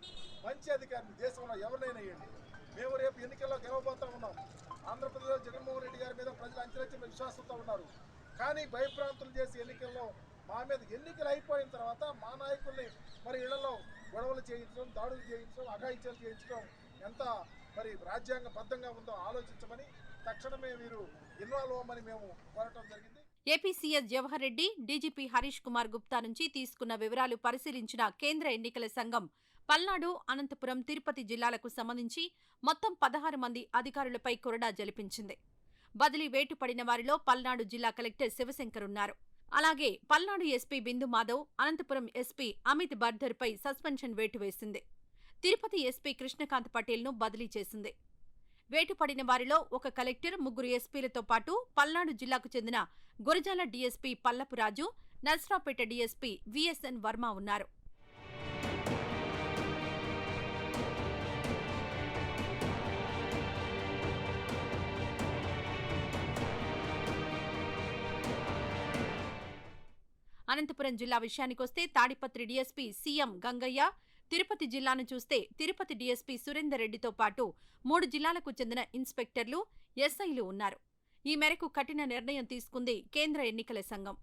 మంచి అధికారిని దేశంలో ఎవరినైనా ఇవ్వండి. మేము రేపు ఎన్నికల్లో గెలవబోతా ఉన్నాం. ఆంధ్రప్రదేశ్లో జగన్మోహన్ రెడ్డి గారి మీద ప్రజలు అంచెలంచెల విశ్వాసంతో ఉన్నారు. కానీ భయప్రాంతులు చేసి ఎన్నికల్లో మా మీద ఎన్నికలు అయిపోయిన తర్వాత మా నాయకుల్ని మరి ఇళ్లలో గొడవలు చేయించడం, దాడులు చేయించడం, అఘాయిత్యాలు చేయించడం ఎంత మరి రాజ్యాంగబద్ధంగా ఉందో ఆలోచించమని తక్షణమే మీరు ఇన్వాల్వ్ అవ్వమని మేము కోరటం జరిగింది. AP CS Jawahar Reddy, DGP Harish Kumar Gupta నుంచి తీసుకున్న వివరాలు పరిశీలించిన కేంద్ర ఎన్నికల సంఘం పల్నాడు, అనంతపురం, తిరుపతి జిల్లాలకు సంబంధించి మొత్తం 16 మంది అధికారులపై కొరడా జలిపించింది. బదిలీ వేటు పడిన వారిలో పల్నాడు జిల్లా కలెక్టర్ శివశంకర్ ఉన్నారు. అలాగే పల్నాడు ఎస్పీ బిందు మాధవ్, అనంతపురం ఎస్పీ అమిత్ బర్ధర్పై సస్పెన్షన్ వేటు వేసింది. తిరుపతి ఎస్పీ కృష్ణకాంత్ పటేల్ను బదిలీ చేసింది. వేటు పడిన వారిలో ఒక కలెక్టర్, 3 ఎస్పీలతో పాటు పల్నాడు జిల్లాకు చెందిన Gurazala DSP Pallapuraju, Narsaraopet DSP VSN Varma ఉన్నారు. అనంతపురం జిల్లా విషయానికొస్తే తాడిపత్రి డీఎస్పీ సీఎం గంగయ్య, తిరుపతి జిల్లాను చూస్తే తిరుపతి డీఎస్పీ సురేందర్ రెడ్డితో పాటు 3 జిల్లాలకు చెందిన ఇన్స్పెక్టర్లు, ఎస్ఐలు ఉన్నారు. ఈ మేరకు కఠిన నిర్ణయం తీసుకుంది కేంద్ర ఎన్నికల సంఘం.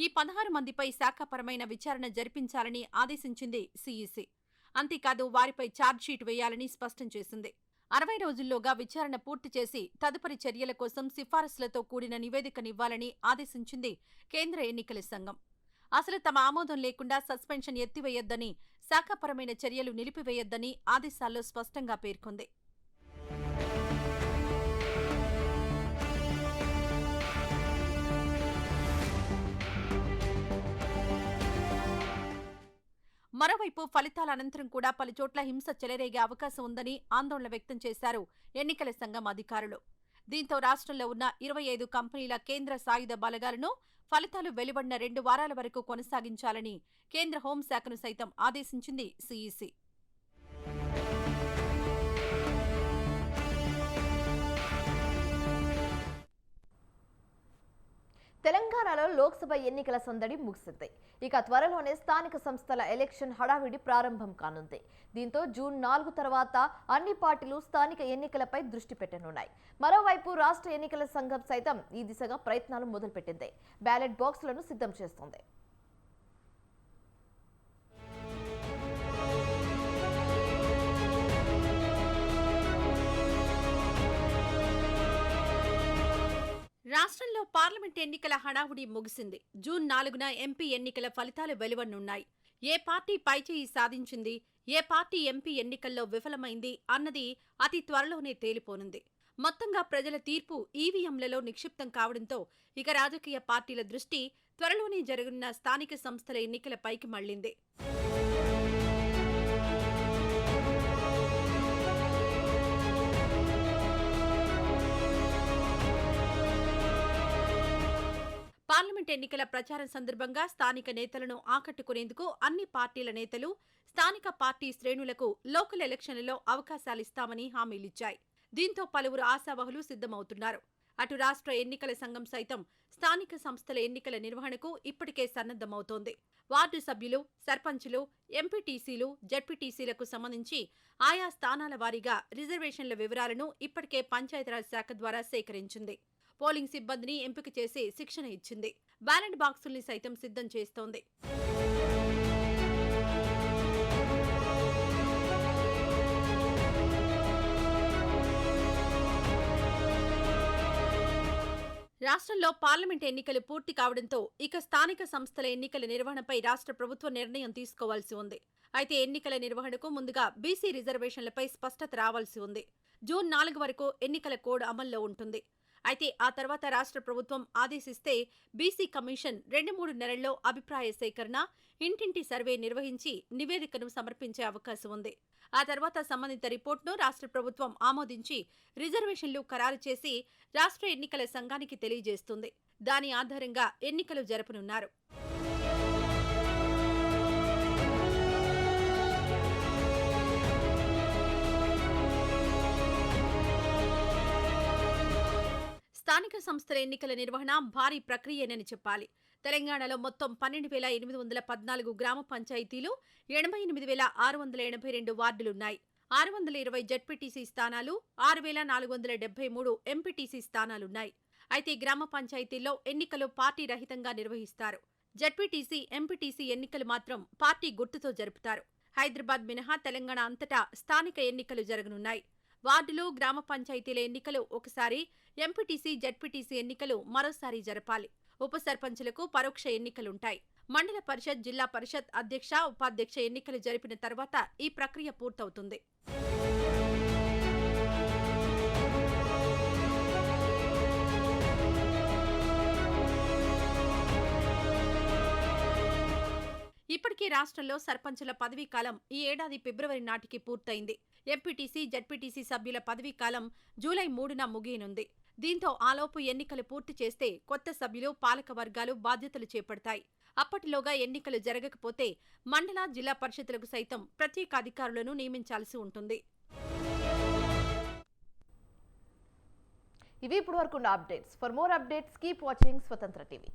ఈ 16 మందిపై శాఖాపరమైన విచారణ జరిపించాలని ఆదేశించింది సీఈసీ. అంతేకాదు వారిపై ఛార్జ్షీట్ వేయాలని స్పష్టం చేసింది. 60 రోజుల్లోగా విచారణ పూర్తి చేసి తదుపరి చర్యల కోసం సిఫారసులతో కూడిన నివేదికనివ్వాలని ఆదేశించింది కేంద్ర ఎన్నికల సంఘం. అసలు తమ ఆమోదం లేకుండా సస్పెన్షన్ ఎత్తివేయొద్దని, శాఖాపరమైన చర్యలు నిలిపివేయొద్దని ఆదేశాల్లో స్పష్టంగా పేర్కొంది. మరోవైపు ఫలితాల అనంతరం కూడా పలుచోట్ల హింస చెలరేగే అవకాశం ఉందని ఆందోళన వ్యక్తం చేశారు ఎన్నికల సంఘం అధికారులు. దీంతో రాష్ట్రంలో ఉన్న 25 కంపెనీల కేంద్ర సాయుధ బలగాలను ఫలితాలు వెలువడిన 2 వారాల వరకు కొనసాగించాలని కేంద్ర హోంశాఖను సైతం ఆదేశించింది సీఈసీ. తెలంగాణలో లోక్సభ ఎన్నికల సందడి ముగిసింది. ఇక త్వరలోనే స్థానిక సంస్థల ఎలక్షన్ హడావిడి ప్రారంభం కానుంది. దీంతో జూన్ 4 తర్వాత అన్ని పార్టీలు స్థానిక ఎన్నికలపై దృష్టి పెట్టనున్నాయి. మరోవైపు రాష్ట్ర ఎన్నికల సంఘం సైతం ఈ దిశగా ప్రయత్నాలు మొదలుపెట్టింది. బ్యాలెట్ బాక్సులను సిద్ధం చేస్తోంది. రాష్ట్రంలో పార్లమెంట్ ఎన్నికల హడావుడి ముగిసింది. జూన్ 4న ఎంపీ ఎన్నికల ఫలితాలు వెలువడనున్నాయి. ఏ పార్టీ పైచేయి సాధించింది, ఏ పార్టీ ఎంపీ ఎన్నికల్లో విఫలమైంది అన్నది అతి త్వరలోనే తేలిపోనుంది. మొత్తంగా ప్రజల తీర్పు ఈవీఎంలలో నిక్షిప్తం కావడంతో ఇక రాజకీయ పార్టీల దృష్టి త్వరలోనే జరగనున్న స్థానిక సంస్థల ఎన్నికలపైకి మళ్లింది. పార్లమెంట్ ఎన్నికల ప్రచారం సందర్భంగా స్థానిక నేతలను ఆకట్టుకునేందుకు అన్ని పార్టీల నేతలు స్థానిక పార్టీ శ్రేణులకు లోకల్ ఎలక్షన్లలో అవకాశాలిస్తామని హామీలిచ్చాయి. దీంతో పలువురు ఆశావహులు సిద్ధమవుతున్నారు. అటు రాష్ట్ర ఎన్నికల సంఘం సైతం స్థానిక సంస్థల ఎన్నికల నిర్వహణకు ఇప్పటికే సన్నద్ధమవుతోంది. వార్డు సభ్యులు, సర్పంచులు, ఎంపీటీసీలు, జడ్పీటీసీలకు సంబంధించి ఆయా స్థానాల వారీగా రిజర్వేషన్ల వివరాలను ఇప్పటికే పంచాయతీరాజ్ శాఖ ద్వారా సేకరించింది. పోలింగ్ సిబ్బందిని ఎంపిక చేసి శిక్షణ ఇచ్చింది. బ్యాలెట్ బాక్సుల్ని సైతం సిద్ధం చేస్తోంది. రాష్ట్రంలో పార్లమెంట్ ఎన్నికలు పూర్తి కావడంతో ఇక స్థానిక సంస్థల ఎన్నికల నిర్వహణపై రాష్ట్ర ప్రభుత్వం నిర్ణయం తీసుకోవాల్సి ఉంది. అయితే ఎన్నికల నిర్వహణకు ముందుగా బీసీ రిజర్వేషన్లపై స్పష్టత రావాల్సి ఉంది. జూన్ 4 వరకు ఎన్నికల కోడ్ అమల్లో ఉంటుంది. అయితే ఆ తర్వాత రాష్ట్ర ప్రభుత్వం ఆదేశిస్తే బీసీ కమిషన్ 2-3 నెలల్లో అభిప్రాయ సేకరణ, ఇంటింటి సర్వే నిర్వహించి నివేదికను సమర్పించే అవకాశం ఉంది. ఆ తర్వాత సంబంధిత రిపోర్టును రాష్ట్ర ప్రభుత్వం ఆమోదించి రిజర్వేషన్లు ఖరారు చేసి రాష్ట్ర ఎన్నికల సంఘానికి తెలియజేస్తుంది. దాని ఆధారంగా ఎన్నికలు జరపనున్నారు. స్థానిక సంస్థల ఎన్నికల నిర్వహణ భారీ ప్రక్రియనని చెప్పాలి. తెలంగాణలో మొత్తం 12,814 గ్రామ పంచాయతీలు, 88,682 వార్డులున్నాయి. 620 జడ్పీటీసీ స్థానాలు, 6,473 ఎంపీటీసీ స్థానాలున్నాయి. అయితే గ్రామ పంచాయతీల్లో ఎన్నికలు పార్టీ రహితంగా నిర్వహిస్తారు. జడ్పీటీసీ, ఎంపీటీసీ ఎన్నికలు మాత్రం పార్టీ గుర్తుతో జరుపుతారు. హైదరాబాద్ మినహా తెలంగాణ అంతటా స్థానిక ఎన్నికలు జరగనున్నాయి. వార్డులు, గ్రామ పంచాయతీల ఎన్నికలు ఒకసారి, ఎంపీటీసీ, జడ్పీటీసీ ఎన్నికలు మరోసారి జరపాలి. ఉప సర్పంచులకు పరోక్ష ఎన్నికలుంటాయి. మండల పరిషత్, జిల్లా పరిషత్ అధ్యక్ష, ఉపాధ్యక్ష ఎన్నికలు జరిపిన తర్వాత ఈ ప్రక్రియ పూర్తవుతుంది. ఇప్పటికే రాష్ట్రంలో సర్పంచుల పదవీకాలం ఈ ఏడాది ఫిబ్రవరి నాటికి పూర్తయింది. ఎంపీటీసీ, జడ్పీటీసీ సభ్యుల పదవీకాలం జూలై 3న ముగియనుంది. దీంతో ఆలోపు ఎన్నికలు పూర్తి చేస్తే కొత్త సభ్యులు, పాలక వర్గాలు బాధ్యతలు చేపడతాయి. అప్పటిలోగా ఎన్నికలు జరగకపోతే మండల జిల్లా పరిషత్లకు సైతం ప్రత్యేక అధికారులను నియమించాల్సి ఉంటుంది. ఇవి ఇప్పటివరకు ఉన్న updates. For more updates keep watching స్వతంత్ర టీవీ.